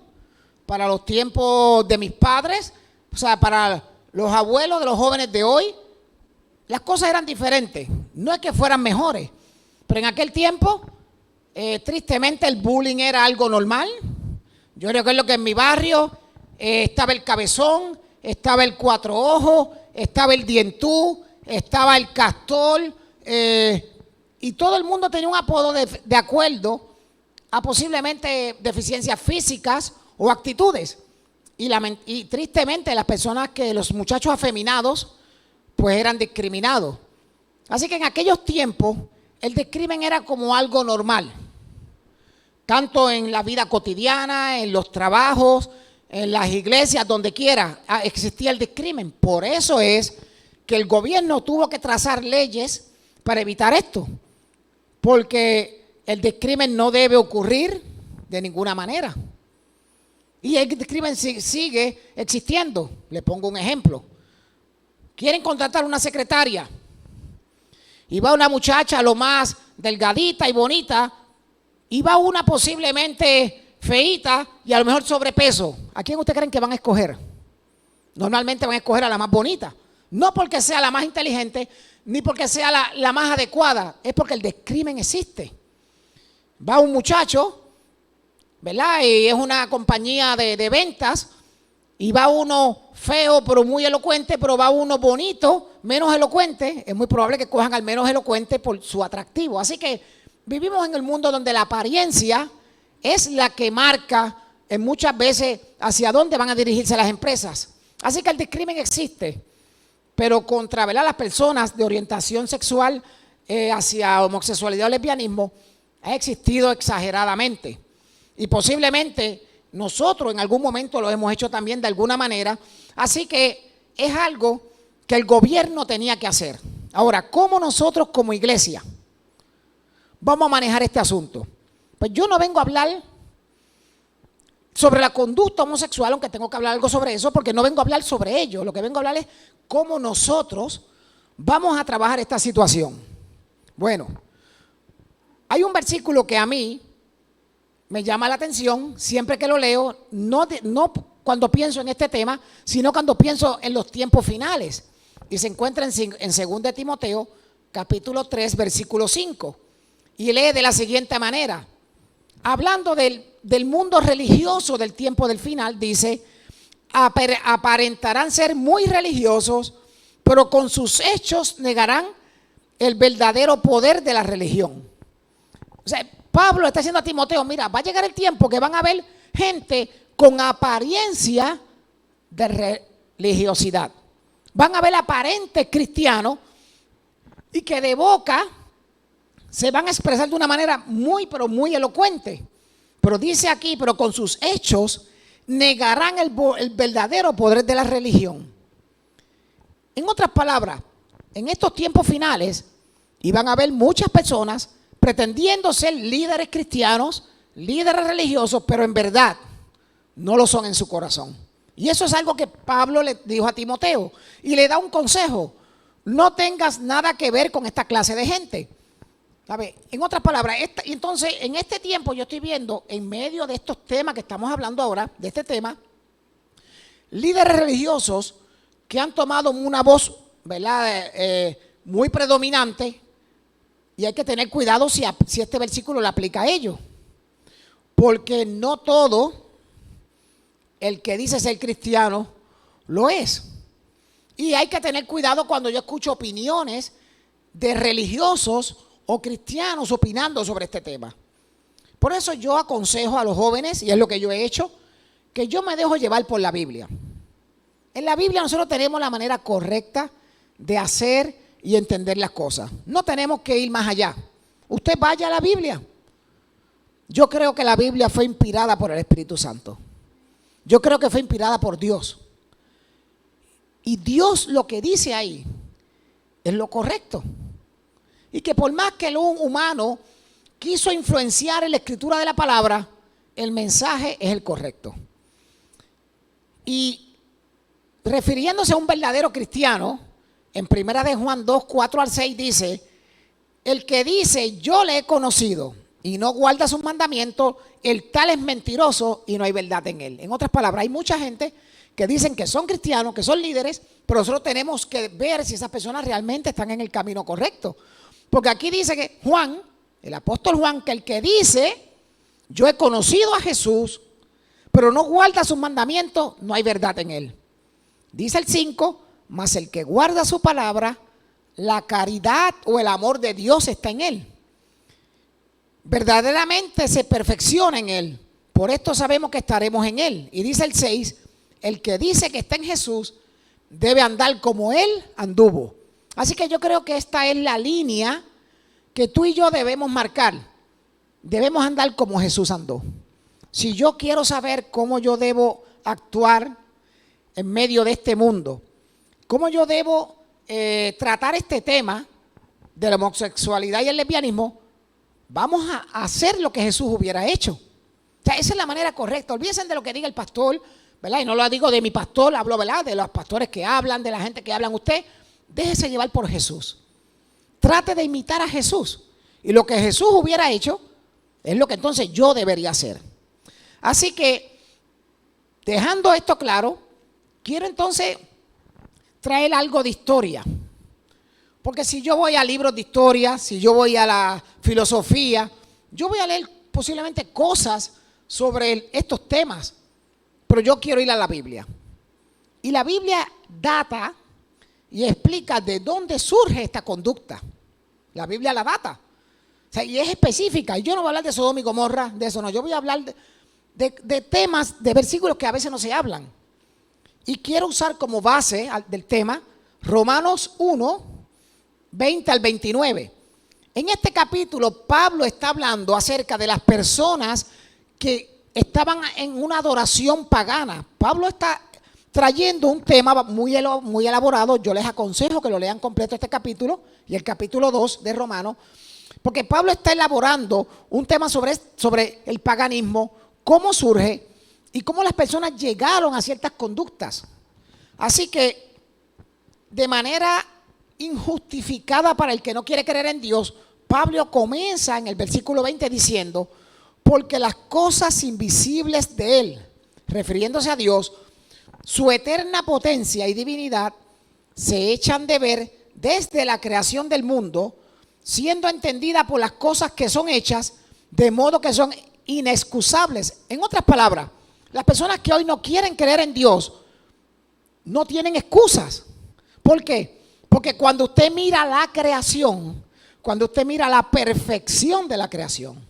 para los tiempos de mis padres, o sea, para los abuelos de los jóvenes de hoy, las cosas eran diferentes. No es que fueran mejores, pero en aquel tiempo, tristemente, el bullying era algo normal. Yo recuerdo que en mi barrio estaba el cabezón, estaba el cuatro ojos, estaba el dientú, estaba el castor, y todo el mundo tenía un apodo de acuerdo a posiblemente deficiencias físicas o actitudes. Y tristemente los muchachos afeminados pues eran discriminados. Así que en aquellos tiempos el discrimen era como algo normal. Tanto en la vida cotidiana, en los trabajos, en las iglesias, donde quiera existía el discrimen. Por eso es que el gobierno tuvo que trazar leyes para evitar esto. Porque el discrimen no debe ocurrir de ninguna manera. Y el discrimen sigue existiendo. Le pongo un ejemplo. Quieren contratar una secretaria y va una muchacha lo más delgadita y bonita y va una posiblemente feíta y a lo mejor sobrepeso. ¿A quién ustedes creen que van a escoger? Normalmente van a escoger a la más bonita. No porque sea la más inteligente ni porque sea la más adecuada. Es porque el discrimen existe. Va un muchacho, ¿verdad? Y es una compañía de ventas y va uno feo pero muy elocuente, pero va uno bonito, menos elocuente. Es muy probable que cojan al menos elocuente por su atractivo. Así que vivimos en el mundo donde la apariencia es la que marca muchas veces hacia dónde van a dirigirse las empresas. Así que el discrimen existe, pero contra, ¿verdad?, las personas de orientación sexual hacia homosexualidad o lesbianismo ha existido exageradamente. Y posiblemente nosotros en algún momento lo hemos hecho también de alguna manera. Así que es algo que el gobierno tenía que hacer. Ahora, ¿cómo nosotros como iglesia vamos a manejar este asunto? Pues yo no vengo a hablar sobre la conducta homosexual, aunque tengo que hablar algo sobre eso, porque no vengo a hablar sobre ello. Lo que vengo a hablar es cómo nosotros vamos a trabajar esta situación. Bueno, hay un versículo que a mí me llama la atención siempre que lo leo, no cuando pienso en este tema, sino cuando pienso en los tiempos finales. Y se encuentra en 2 de Timoteo, capítulo 3, versículo 5. Y lee de la siguiente manera. Hablando del mundo religioso del tiempo del final, dice, aparentarán ser muy religiosos, pero con sus hechos negarán el verdadero poder de la religión. O sea, Pablo está diciendo a Timoteo, mira, va a llegar el tiempo que van a haber gente con apariencia de religiosidad. Van a ver aparentes cristianos y que de boca se van a expresar de una manera muy, pero muy elocuente. Pero dice aquí, pero con sus hechos negarán el verdadero poder de la religión. En otras palabras, en estos tiempos finales iban a haber muchas personas pretendiendo ser líderes cristianos, líderes religiosos, pero en verdad no lo son en su corazón. Y eso es algo que Pablo le dijo a Timoteo y le da un consejo. No tengas nada que ver con esta clase de gente. ¿Sabe? En otras palabras, entonces en este tiempo yo estoy viendo, en medio de estos temas que estamos hablando ahora, de este tema, líderes religiosos que han tomado una voz, ¿verdad? Muy predominante, y hay que tener cuidado si este versículo le aplica a ellos, porque no todo el que dice ser cristiano lo es. Y hay que tener cuidado cuando yo escucho opiniones de religiosos o cristianos opinando sobre este tema. Por eso yo aconsejo a los jóvenes, y es lo que yo he hecho, que yo me dejo llevar por la Biblia. En la Biblia nosotros tenemos la manera correcta de hacer y entender las cosas. No tenemos que ir más allá. Usted vaya a la Biblia. Yo creo que la Biblia fue inspirada por el Espíritu Santo. Yo creo que fue inspirada por Dios. Y Dios lo que dice ahí es lo correcto. Y que por más que el humano quiso influenciar en la escritura de la palabra, el mensaje es el correcto. Y refiriéndose a un verdadero cristiano, en 1 de Juan 2, 4 al 6 dice, el que dice yo le he conocido y no guarda sus mandamientos, el tal es mentiroso y no hay verdad en él. En otras palabras, hay mucha gente que dicen que son cristianos, que son líderes, pero nosotros tenemos que ver si esas personas realmente están en el camino correcto. Porque aquí dice que Juan, el apóstol Juan, que el que dice yo he conocido a Jesús, pero no guarda sus mandamientos, no hay verdad en él. Dice el 5, mas el que guarda su palabra, la caridad o el amor de Dios está en él. Verdaderamente se perfecciona en él. Por esto sabemos que estaremos en él. Y dice el 6, el que dice que está en Jesús debe andar como él anduvo. Así que yo creo que esta es la línea que tú y yo debemos marcar. Debemos andar como Jesús andó. Si yo quiero saber cómo yo debo actuar en medio de este mundo, cómo yo debo tratar este tema de la homosexualidad y el lesbianismo, vamos a hacer lo que Jesús hubiera hecho. O sea, esa es la manera correcta. Olvídense de lo que diga el pastor, ¿verdad? Y no lo digo de mi pastor, hablo, ¿verdad?, de los pastores que hablan, de la gente que hablan. Usted déjese llevar por Jesús. Trate de imitar a Jesús. Y lo que Jesús hubiera hecho es lo que entonces yo debería hacer. Así que, dejando esto claro, quiero entonces traer algo de historia. Porque si yo voy a libros de historia, si yo voy a la filosofía, yo voy a leer posiblemente cosas sobre estos temas. Pero yo quiero ir a la Biblia. Y la Biblia data y explica de dónde surge esta conducta. La Biblia la data. O sea, y es específica. Y yo no voy a hablar de Sodoma y Gomorra, de eso no. Yo voy a hablar de temas, de versículos que a veces no se hablan. Y quiero usar como base del tema Romanos 1, 20 al 29. En este capítulo, Pablo está hablando acerca de las personas que estaban en una adoración pagana. Pablo está trayendo un tema muy elaborado. Yo les aconsejo que lo lean completo este capítulo y el capítulo 2 de Romanos, porque Pablo está elaborando un tema sobre el paganismo, cómo surge y cómo las personas llegaron a ciertas conductas. Así que, de manera injustificada para el que no quiere creer en Dios, Pablo comienza en el versículo 20 diciendo: porque las cosas invisibles de Él, refiriéndose a Dios, su eterna potencia y divinidad, se echan de ver desde la creación del mundo, siendo entendida por las cosas que son hechas, de modo que son inexcusables. En otras palabras, las personas que hoy no quieren creer en Dios no tienen excusas. ¿Por qué? Porque cuando usted mira la creación, cuando usted mira la perfección de la creación,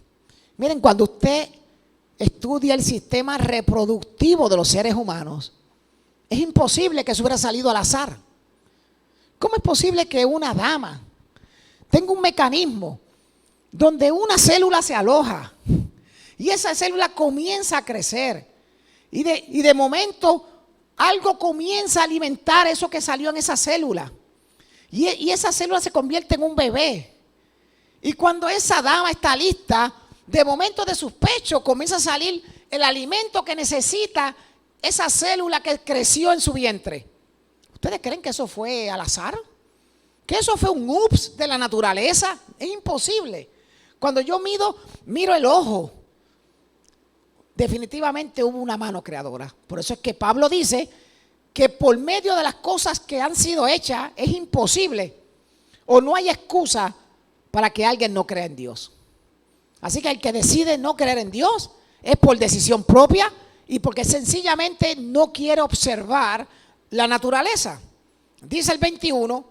miren, cuando usted estudia el sistema reproductivo de los seres humanos, es imposible que eso hubiera salido al azar. ¿Cómo es posible que una dama tenga un mecanismo donde una célula se aloja y esa célula comienza a crecer y de momento algo comienza a alimentar eso que salió en esa célula y esa célula se convierte en un bebé? Y cuando esa dama está lista, de momento de sus pechos comienza a salir el alimento que necesita esa célula que creció en su vientre. ¿Ustedes creen que eso fue al azar? ¿Que eso fue un ups de la naturaleza? Es imposible. Cuando yo miro el ojo, definitivamente hubo una mano creadora. Por eso es que Pablo dice que por medio de las cosas que han sido hechas es imposible o no hay excusa para que alguien no crea en Dios. Así que el que decide no creer en Dios es por decisión propia y porque sencillamente no quiere observar la naturaleza. Dice el 21,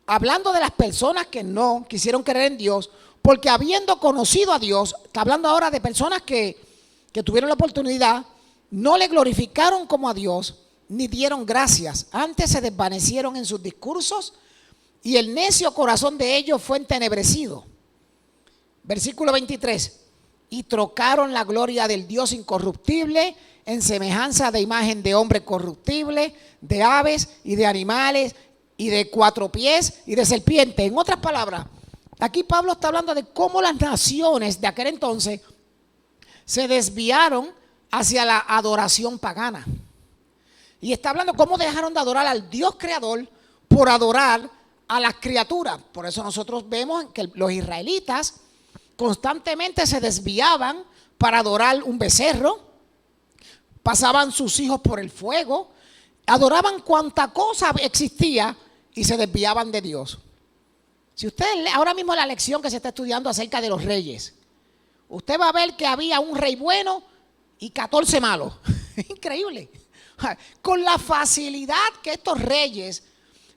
hablando de las personas que no quisieron creer en Dios, porque habiendo conocido a Dios, está hablando ahora de personas que tuvieron la oportunidad, no le glorificaron como a Dios, ni dieron gracias. Antes se desvanecieron en sus discursos y el necio corazón de ellos fue entenebrecido. Versículo 23, y trocaron la gloria del Dios incorruptible en semejanza de imagen de hombre corruptible, de aves y de animales y de cuatro pies y de serpientes. En otras palabras, aquí Pablo está hablando de cómo las naciones de aquel entonces se desviaron hacia la adoración pagana. Y está hablando cómo dejaron de adorar al Dios creador por adorar a las criaturas. Por eso nosotros vemos que los israelitas constantemente se desviaban para adorar un becerro, pasaban sus hijos por el fuego, adoraban cuanta cosa existía y se desviaban de Dios. Si usted lee ahora mismo la lección que se está estudiando acerca de los reyes, usted va a ver que había un rey bueno y 14 malos. Es increíble. Con la facilidad que estos reyes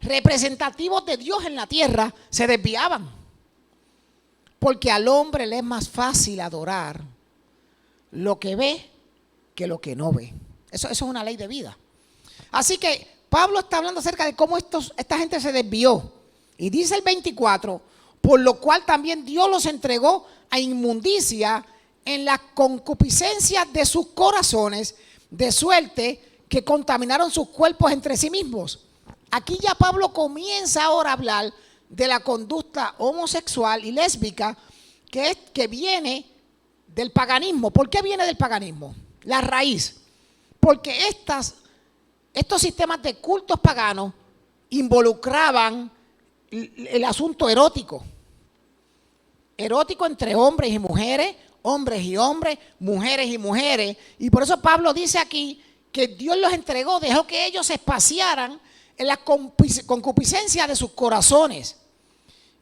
representativos de Dios en la tierra se desviaban. Porque al hombre le es más fácil adorar lo que ve que lo que no ve. Eso es una ley de vida. Así que Pablo está hablando acerca de cómo esta gente se desvió. Y dice el 24, por lo cual también Dios los entregó a inmundicia en las concupiscencias de sus corazones, de suerte que contaminaron sus cuerpos entre sí mismos. Aquí ya Pablo comienza ahora a hablar de la conducta homosexual y lésbica que viene del paganismo. ¿Por qué viene del paganismo? La raíz. Porque estos sistemas de cultos paganos involucraban el asunto erótico. Erótico entre hombres y mujeres, hombres y hombres, mujeres y mujeres. Y por eso Pablo dice aquí que Dios los entregó, dejó que ellos se espaciaran en la concupiscencia de sus corazones.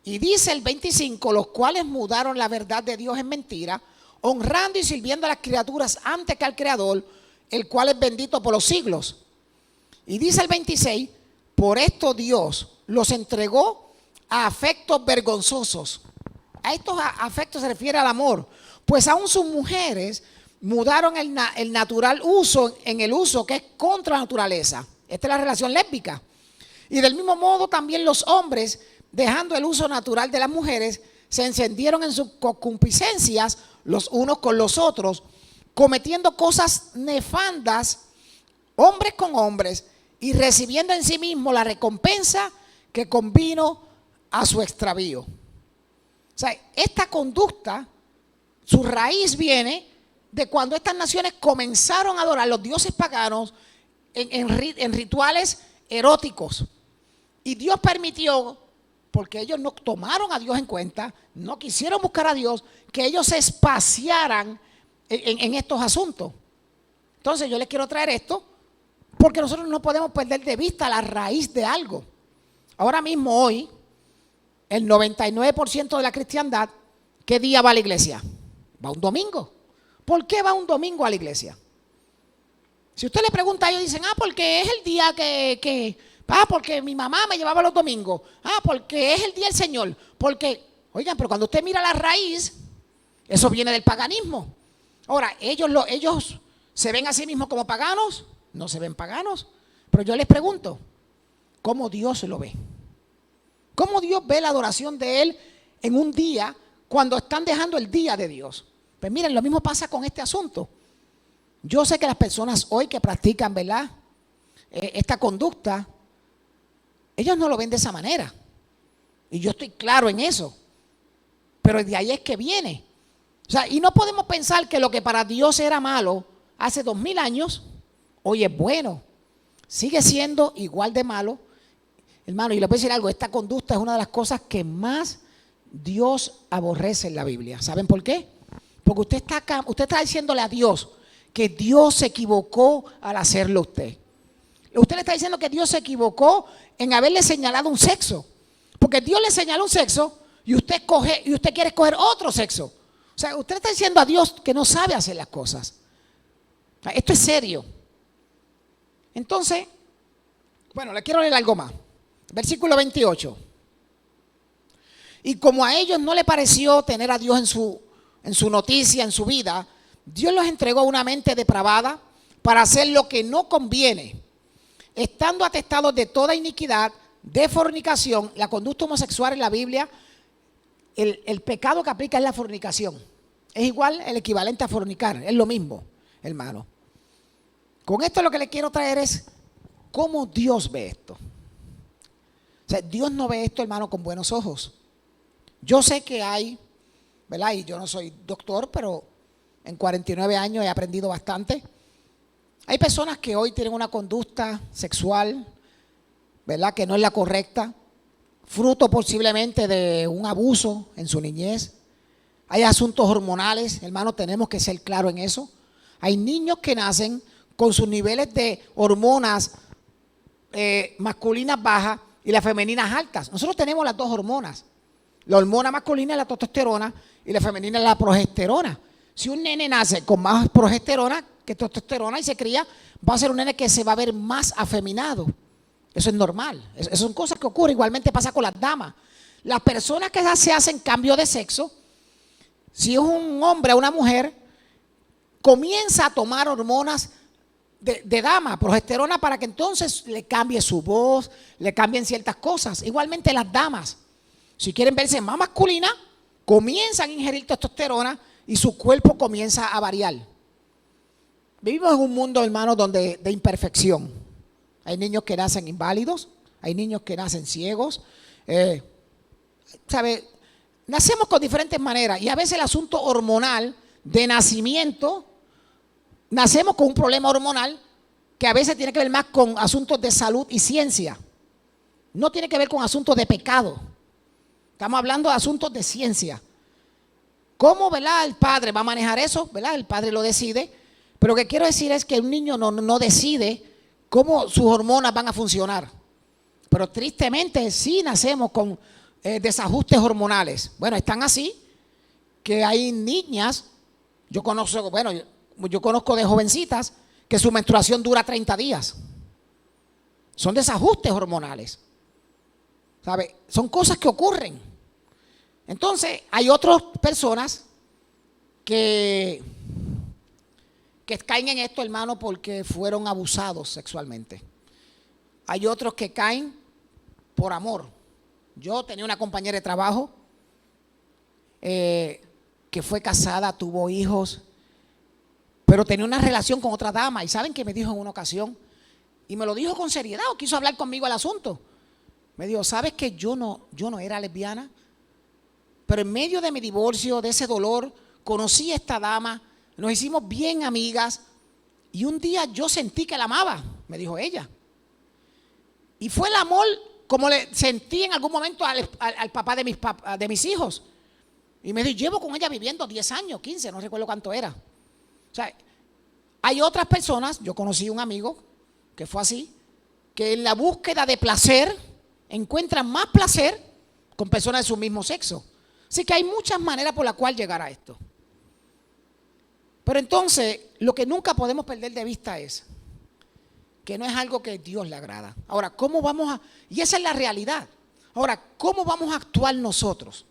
Y dice el 25, los cuales mudaron la verdad de Dios en mentira, honrando y sirviendo a las criaturas antes que al Creador, el cual es bendito por los siglos. Y dice el 26, por esto Dios los entregó a afectos vergonzosos. A estos afectos se refiere al amor, pues aún sus mujeres mudaron el natural uso en el uso que es contra la naturaleza. Esta es la relación lésbica. Y del mismo modo también los hombres, dejando el uso natural de las mujeres, se encendieron en sus concupiscencias los unos con los otros, cometiendo cosas nefandas, hombres con hombres, y recibiendo en sí mismo la recompensa que convino a su extravío. O sea, esta conducta, su raíz viene de cuando estas naciones comenzaron a adorar a los dioses paganos en rituales eróticos. Y Dios permitió, porque ellos no tomaron a Dios en cuenta, no quisieron buscar a Dios, que ellos se espaciaran en estos asuntos. Entonces yo les quiero traer esto, porque nosotros no podemos perder de vista la raíz de algo. Ahora mismo, hoy, el 99% de la cristiandad, ¿qué día va a la iglesia? Va un domingo. ¿Por qué va un domingo a la iglesia? Si usted le pregunta a ellos, dicen, porque es el día porque mi mamá me llevaba los domingos. Porque es el día del Señor. Porque, oigan, pero cuando usted mira la raíz, eso viene del paganismo. Ahora, ellos se ven a sí mismos como paganos. No se ven paganos. Pero yo les pregunto, ¿cómo Dios lo ve? ¿Cómo Dios ve la adoración de Él en un día cuando están dejando el día de Dios? Pues miren, lo mismo pasa con este asunto. Yo sé que las personas hoy que practican, ¿verdad?, esta conducta, ellos no lo ven de esa manera. Y yo estoy claro en eso. Pero de ahí es que viene. O sea, y no podemos pensar que lo que para Dios era malo hace 2000 años, hoy es bueno. Sigue siendo igual de malo. Hermano, y les voy a decir algo, esta conducta es una de las cosas que más Dios aborrece en la Biblia. ¿Saben por qué? Porque usted está diciéndole a Dios que Dios se equivocó al hacerlo a usted. Usted le está diciendo que Dios se equivocó en haberle señalado un sexo. Porque Dios le señaló un sexo y usted quiere escoger otro sexo. O sea, usted está diciendo a Dios que no sabe hacer las cosas. O sea, esto es serio. Entonces, bueno, le quiero leer algo más. Versículo 28. Y como a ellos no le pareció tener a Dios en su noticia, en su vida, Dios los entregó a una mente depravada para hacer lo que no conviene, estando atestados de toda iniquidad, de fornicación. La conducta homosexual en la Biblia, el pecado que aplica es la fornicación. Es igual, el equivalente a fornicar, es lo mismo, hermano. Con esto lo que le quiero traer es cómo Dios ve esto. O sea, Dios no ve esto, hermano, con buenos ojos. Yo sé que hay, ¿verdad? Y yo no soy doctor, pero en 49 años he aprendido bastante. Hay personas que hoy tienen una conducta sexual, ¿verdad?, que no es la correcta, fruto posiblemente de un abuso en su niñez. Hay asuntos hormonales, hermano, tenemos que ser claros en eso. Hay niños que nacen con sus niveles de hormonas masculinas bajas y las femeninas altas. Nosotros tenemos las dos hormonas. La hormona masculina es la testosterona y la femenina es la progesterona. Si un nene nace con más progesterona que testosterona y se cría, va a ser un nene que se va a ver más afeminado. Eso es normal. Esas son cosas que ocurren. Igualmente pasa con las damas. Las personas que se hacen cambio de sexo, si es un hombre o una mujer, comienza a tomar hormonas de dama, progesterona, para que entonces le cambie su voz, le cambien ciertas cosas. Igualmente las damas, si quieren verse más masculinas, comienzan a ingerir testosterona y su cuerpo comienza a variar. Vivimos en un mundo, hermano, donde de imperfección. Hay niños que nacen inválidos, hay niños que nacen ciegos. Nacemos con diferentes maneras y a veces el asunto hormonal de nacimiento, nacemos con un problema hormonal que a veces tiene que ver más con asuntos de salud y ciencia. No tiene que ver con asuntos de pecado. Estamos hablando de asuntos de ciencia. ¿Cómo, verdad, el padre va a manejar eso? ¿Verdad? El padre lo decide. Pero lo que quiero decir es que un niño no decide cómo sus hormonas van a funcionar. Pero tristemente sí nacemos con desajustes hormonales. Bueno, están así que hay niñas, yo conozco de jovencitas que su menstruación dura 30 días. Son desajustes hormonales. ¿Sabe? Son cosas que ocurren. Entonces, hay otras personas que caen en esto, hermano, porque fueron abusados sexualmente. Hay otros que caen por amor. Yo tenía una compañera de trabajo que fue casada, tuvo hijos, pero tenía una relación con otra dama. ¿Y saben qué me dijo en una ocasión? Y me lo dijo con seriedad, o quiso hablar conmigo el asunto. Me dijo, ¿sabes que yo no era lesbiana? Pero en medio de mi divorcio, de ese dolor, conocí a esta dama, nos hicimos bien amigas, y un día yo sentí que la amaba, me dijo ella. Y fue el amor como le sentí en algún momento al papá de mis hijos. Y me dijo, llevo con ella viviendo 10 años, 15, no recuerdo cuánto era. O sea, hay otras personas, yo conocí un amigo que fue así, que en la búsqueda de placer encuentran más placer con personas de su mismo sexo. Así que hay muchas maneras por las cuales llegar a esto. Pero entonces, lo que nunca podemos perder de vista es que no es algo que a Dios le agrada. Ahora, ¿cómo vamos a...? Y esa es la realidad. Ahora, ¿cómo vamos a actuar nosotros,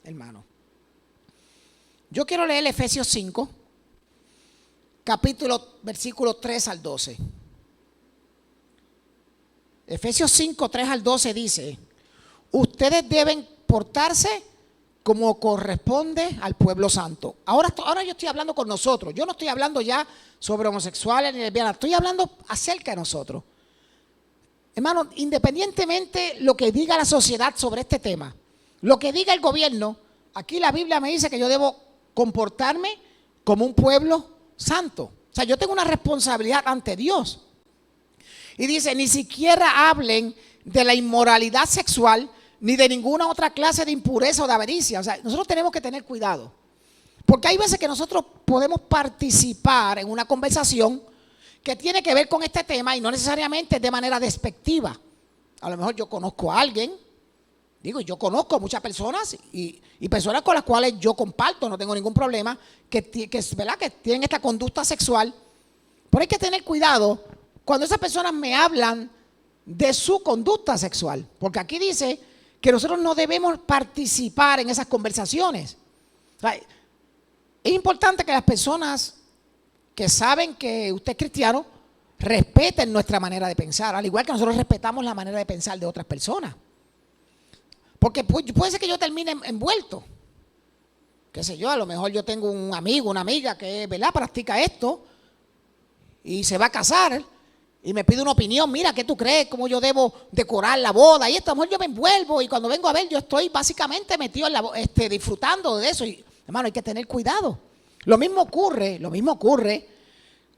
hermano? Yo quiero leer Efesios 5, versículo 3 al 12. Efesios 5, 3 al 12 dice, ustedes deben portarse como corresponde al pueblo santo. Ahora yo estoy hablando con nosotros. Yo no estoy hablando ya sobre homosexuales ni lesbianas. Estoy hablando acerca de nosotros. Hermano, independientemente lo que diga la sociedad sobre este tema, lo que diga el gobierno, aquí la Biblia me dice que yo debo comportarme como un pueblo santo. O sea, yo tengo una responsabilidad ante Dios. Y dice, ni siquiera hablen de la inmoralidad sexual, ni de ninguna otra clase de impureza o de avaricia. O sea, nosotros tenemos que tener cuidado. Porque hay veces que nosotros podemos participar en una conversación que tiene que ver con este tema y no necesariamente de manera despectiva. A lo mejor yo conozco a alguien, yo conozco a muchas personas y personas con las cuales yo comparto, no tengo ningún problema, ¿verdad? Que tienen esta conducta sexual. Pero hay que tener cuidado cuando esas personas me hablan de su conducta sexual. Porque aquí dice que nosotros no debemos participar en esas conversaciones. O sea, es importante que las personas que saben que usted es cristiano respeten nuestra manera de pensar, al igual que nosotros respetamos la manera de pensar de otras personas. Porque puede ser que yo termine envuelto. Qué sé yo, a lo mejor yo tengo un amigo, una amiga que, ¿verdad?, practica esto y se va a casar y me pide una opinión. Mira, ¿qué tú crees? ¿Cómo yo debo decorar la boda? Y esto, a lo mejor yo me envuelvo y cuando vengo a ver yo estoy básicamente metido en disfrutando de eso. Y, hermano, hay que tener cuidado. Lo mismo ocurre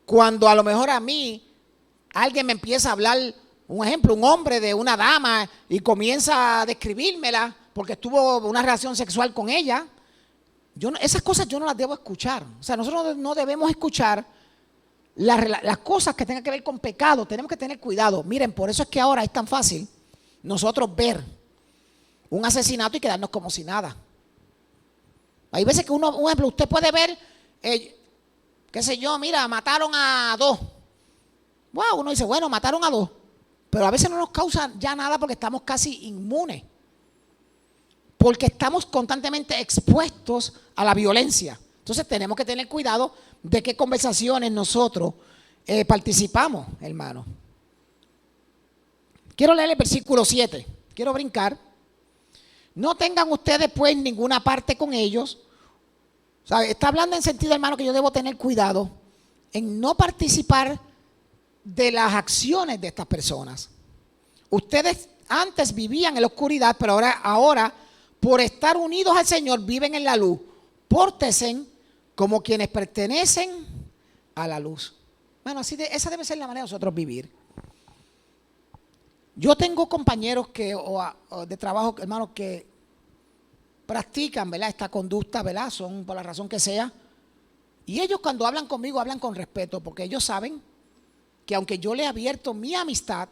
cuando a lo mejor a mí alguien me empieza a hablar, un ejemplo, un hombre de una dama y comienza a describírmela porque tuvo una relación sexual con ella. Esas cosas yo no las debo escuchar. O sea, nosotros no debemos escuchar las cosas que tengan que ver con pecado. Tenemos que tener cuidado. Miren, por eso es que ahora es tan fácil nosotros ver un asesinato y quedarnos como si nada. Hay veces que un ejemplo, usted puede ver, qué sé yo, mira, mataron a 2. Wow, uno dice, bueno, mataron a 2. Pero a veces no nos causa ya nada porque estamos casi inmunes. Porque estamos constantemente expuestos a la violencia. Entonces tenemos que tener cuidado de qué conversaciones nosotros participamos, hermano. Quiero leer el versículo 7. Quiero brincar. No tengan ustedes pues ninguna parte con ellos. O sea, está hablando en sentido, hermano, que yo debo tener cuidado en no participar de las acciones de estas personas. Ustedes antes vivían en la oscuridad, pero ahora por estar unidos al Señor viven en la luz. Pórtense como quienes pertenecen a la luz. Bueno, esa debe ser la manera de nosotros vivir. Yo tengo compañeros de trabajo, hermanos, que practican, ¿verdad?, esta conducta, ¿verdad?, son por la razón que sea. Y ellos cuando hablan conmigo hablan con respeto, porque ellos saben que aunque yo le he abierto mi amistad,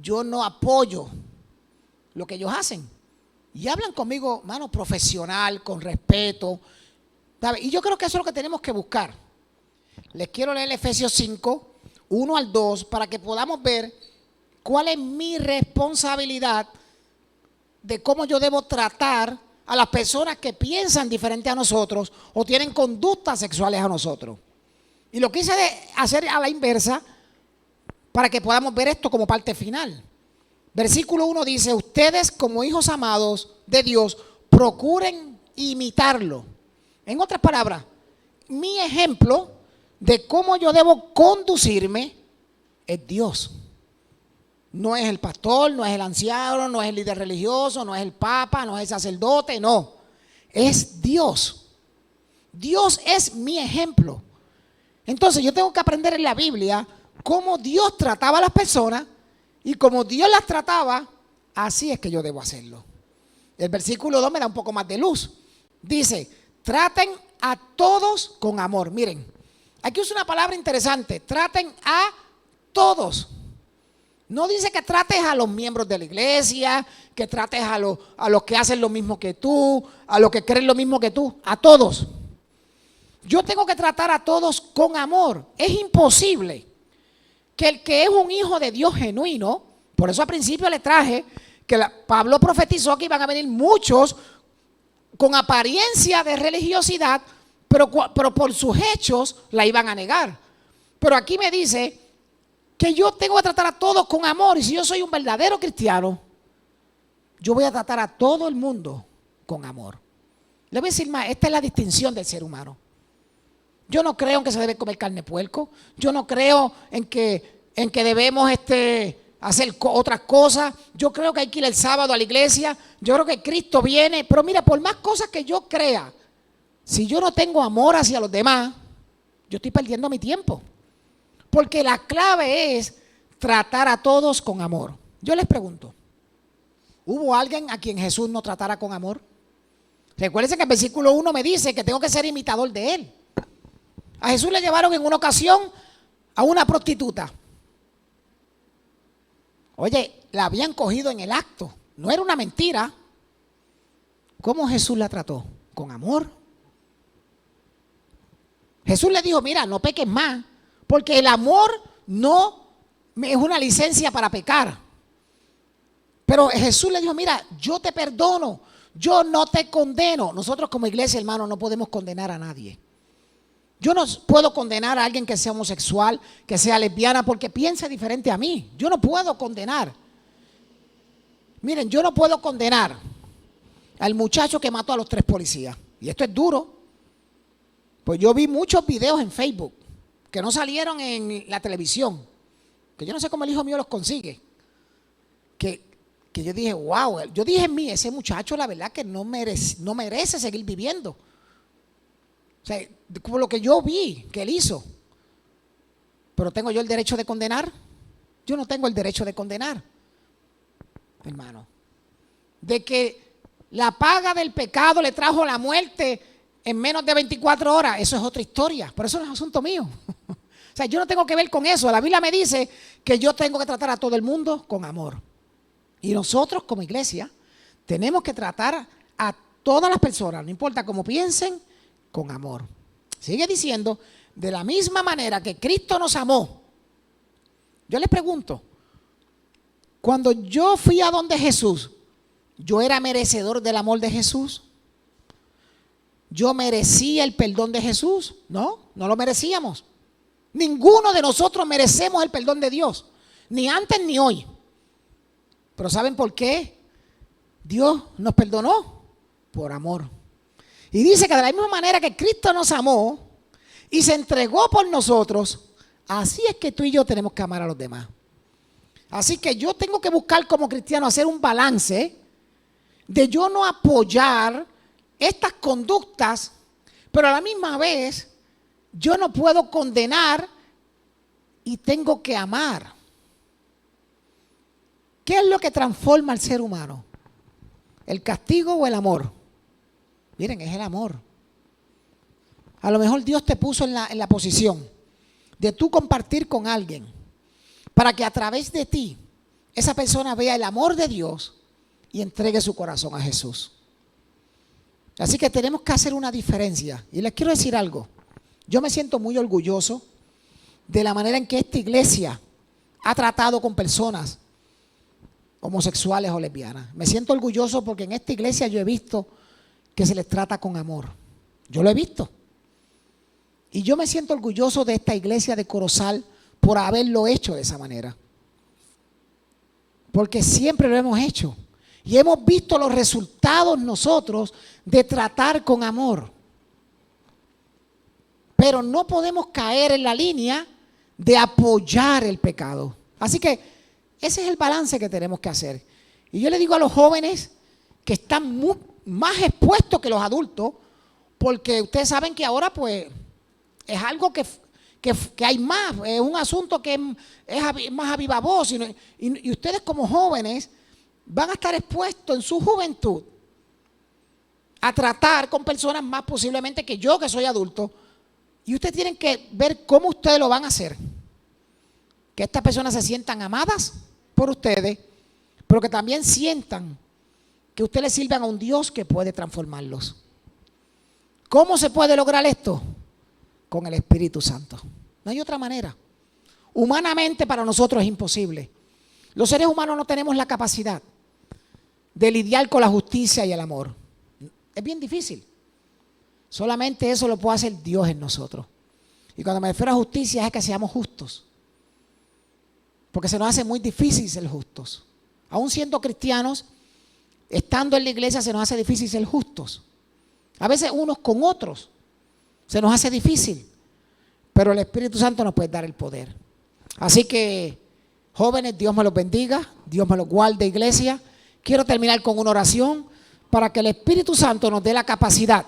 yo no apoyo lo que ellos hacen. Y hablan conmigo, hermano, profesional, con respeto. ¿Sabe? Y yo creo que eso es lo que tenemos que buscar. Les quiero leer Efesios 5, 1 al 2, para que podamos ver cuál es mi responsabilidad de cómo yo debo tratar a las personas que piensan diferente a nosotros o tienen conductas sexuales a nosotros. Y lo quise hacer a la inversa para que podamos ver esto como parte final. Versículo 1 dice, ustedes como hijos amados de Dios, procuren imitarlo. En otras palabras, mi ejemplo de cómo yo debo conducirme es Dios. No es el pastor, no es el anciano, no es el líder religioso, no es el papa, no es el sacerdote, no. Es Dios. Dios es mi ejemplo. Entonces yo tengo que aprender en la Biblia cómo Dios trataba a las personas y como Dios las trataba, así es que yo debo hacerlo. El versículo 2 me da un poco más de luz. Dice, traten a todos con amor. Miren, aquí usa una palabra interesante, traten a todos. No dice que trates a los miembros de la iglesia, que trates a los que hacen lo mismo que tú, a los que creen lo mismo que tú, a todos. Yo tengo que tratar a todos con amor. Es imposible que el que es un hijo de Dios genuino, por eso al principio le traje que Pablo profetizó que iban a venir muchos con apariencia de religiosidad, pero por sus hechos la iban a negar. Pero aquí me dice que yo tengo que tratar a todos con amor, y si yo soy un verdadero cristiano, yo voy a tratar a todo el mundo con amor. Le voy a decir más, esta es la distinción del ser humano. Yo no creo en que se debe comer carne de puerco, yo no creo en que debemos hacer otras cosas, yo creo que hay que ir el sábado a la iglesia, yo creo que Cristo viene, pero mira, por más cosas que yo crea, si yo no tengo amor hacia los demás, yo estoy perdiendo mi tiempo. Porque la clave es tratar a todos con amor. Yo les pregunto, ¿hubo alguien a quien Jesús no tratara con amor? Recuérdense que el versículo 1 me dice que tengo que ser imitador de Él. A Jesús le llevaron en una ocasión a una prostituta. Oye, la habían cogido en el acto. No era una mentira. ¿Cómo Jesús la trató? Con amor. Jesús le dijo, mira, no peques más. Porque el amor no es una licencia para pecar. Pero Jesús le dijo, mira, yo te perdono, yo no te condeno. Nosotros como iglesia, hermano, no podemos condenar a nadie. Yo no puedo condenar a alguien que sea homosexual, que sea lesbiana, porque piensa diferente a mí. Yo no puedo condenar. Miren, yo no puedo condenar al muchacho que mató a los 3 policías. Y esto es duro. Pues yo vi muchos videos en Facebook que no salieron en la televisión, que yo no sé cómo el hijo mío los consigue, que yo dije, wow, yo dije en mí, ese muchacho la verdad que no merece seguir viviendo. O sea, como lo que yo vi que él hizo. Pero ¿tengo yo el derecho de condenar? Yo no tengo el derecho de condenar, hermano. De que la paga del pecado le trajo la muerte en menos de 24 horas, eso es otra historia, pero eso no es asunto mío. O sea, yo no tengo que ver con eso. La Biblia me dice que yo tengo que tratar a todo el mundo con amor. Y nosotros como iglesia tenemos que tratar a todas las personas, no importa cómo piensen, con amor. Sigue diciendo, de la misma manera que Cristo nos amó. Yo les pregunto, cuando yo fui a donde Jesús, ¿yo era merecedor del amor de Jesús? ¿Yo merecía el perdón de Jesús? No, no lo merecíamos. Ninguno de nosotros merecemos el perdón de Dios, ni antes ni hoy. Pero ¿saben por qué? Dios nos perdonó por amor. Y dice que de la misma manera que Cristo nos amó y se entregó por nosotros, así es que tú y yo tenemos que amar a los demás. Así que yo tengo que buscar como cristiano hacer un balance de yo no apoyar estas conductas, pero a la misma vez yo no puedo condenar y tengo que amar. ¿Qué es lo que transforma al ser humano? ¿El castigo o el amor? Miren, es el amor. A lo mejor Dios te puso en la posición de tú compartir con alguien para que a través de ti esa persona vea el amor de Dios y entregue su corazón a Jesús. Así que tenemos que hacer una diferencia. Y les quiero decir algo. Yo me siento muy orgulloso de la manera en que esta iglesia ha tratado con personas homosexuales o lesbianas. Me siento orgulloso porque en esta iglesia yo he visto que se les trata con amor. Yo lo he visto. Y yo me siento orgulloso de esta iglesia de Corozal por haberlo hecho de esa manera. Porque siempre lo hemos hecho. Y hemos visto los resultados nosotros de tratar con amor. Pero no podemos caer en la línea de apoyar el pecado. Así que ese es el balance que tenemos que hacer. Y yo le digo a los jóvenes que están más expuestos que los adultos, porque ustedes saben que ahora pues es algo que hay más, es un asunto que es más a viva voz. Y ustedes como jóvenes van a estar expuestos en su juventud a tratar con personas más posiblemente que yo, que soy adulto. Y ustedes tienen que ver cómo ustedes lo van a hacer. Que estas personas se sientan amadas por ustedes, pero que también sientan que ustedes les sirvan a un Dios que puede transformarlos. ¿Cómo se puede lograr esto? Con el Espíritu Santo. No hay otra manera. Humanamente para nosotros es imposible. Los seres humanos no tenemos la capacidad de lidiar con la justicia y el amor. Es bien difícil. Solamente eso lo puede hacer Dios en nosotros. Y cuando me refiero a justicia es que seamos justos. Porque se nos hace muy difícil ser justos. Aún siendo cristianos, estando en la iglesia se nos hace difícil ser justos. A veces unos con otros se nos hace difícil. Pero el Espíritu Santo nos puede dar el poder. Así que, jóvenes, Dios me los bendiga. Dios me los guarde, iglesia. Quiero terminar con una oración para que el Espíritu Santo nos dé la capacidad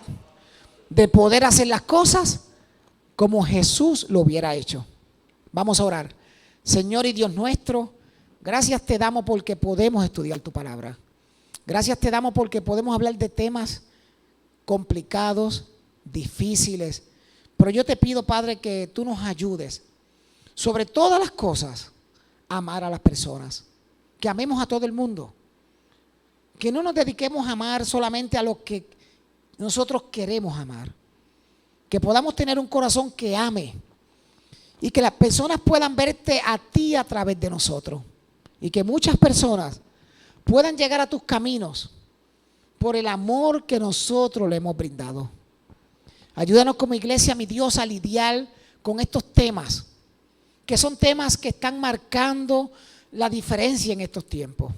de poder hacer las cosas como Jesús lo hubiera hecho. Vamos a orar. Señor y Dios nuestro, gracias te damos porque podemos estudiar tu palabra. Gracias te damos porque podemos hablar de temas complicados, difíciles. Pero yo te pido, Padre, que tú nos ayudes, sobre todas las cosas, a amar a las personas. Que amemos a todo el mundo. Que no nos dediquemos a amar solamente a lo que nosotros queremos amar. Que podamos tener un corazón que ame. Y que las personas puedan verte a ti a través de nosotros. Y que muchas personas puedan llegar a tus caminos por el amor que nosotros le hemos brindado. Ayúdanos como iglesia, mi Dios, a lidiar con estos temas. Que son temas que están marcando la diferencia en estos tiempos.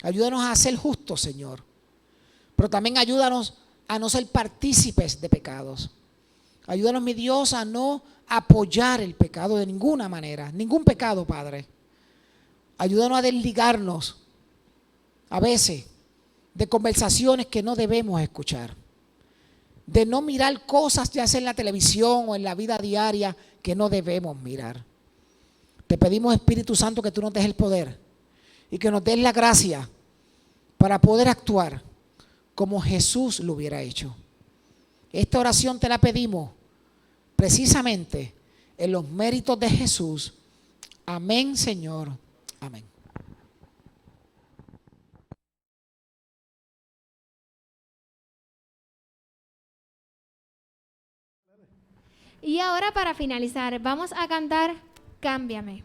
Ayúdanos a ser justos, Señor. Pero también ayúdanos a no ser partícipes de pecados. Ayúdanos, mi Dios, a no apoyar el pecado de ninguna manera. Ningún pecado, Padre. Ayúdanos a desligarnos a veces de conversaciones que no debemos escuchar. De no mirar cosas ya sea en la televisión o en la vida diaria que no debemos mirar. Te pedimos, Espíritu Santo, que tú nos des el poder y que nos des la gracia para poder actuar como Jesús lo hubiera hecho. Esta oración te la pedimos precisamente en los méritos de Jesús. Amén, Señor. Amén. Y ahora, para finalizar, vamos a cantar Cámbiame.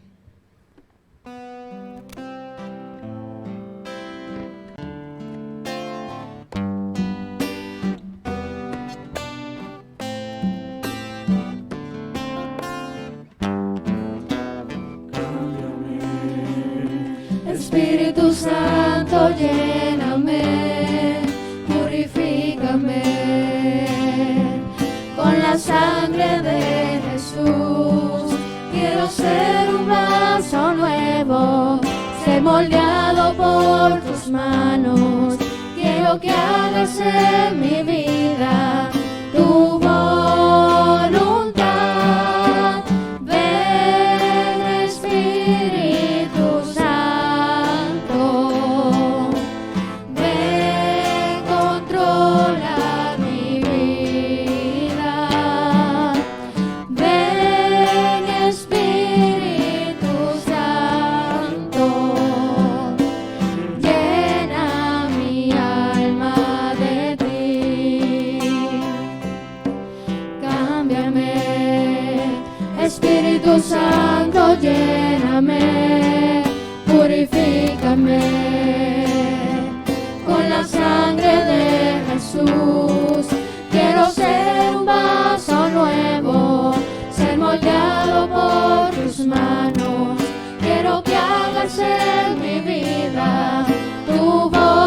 Espíritu Santo, lléname, purifícame con la sangre de Jesús. Quiero ser un vaso nuevo, ser moldeado por tus manos. Quiero que hagas en mi vida tu voluntad. Ven, Espíritu Santo, ven, controla mi vida. Ven, Espíritu Santo, llena mi alma de ti. Cámbiame, Espíritu Santo, lléname, purifícame con la sangre de Jesús. Quiero ser un vaso nuevo, ser moldeado por tus manos. Quiero que hagas en mi vida tu voluntad.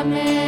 Guíame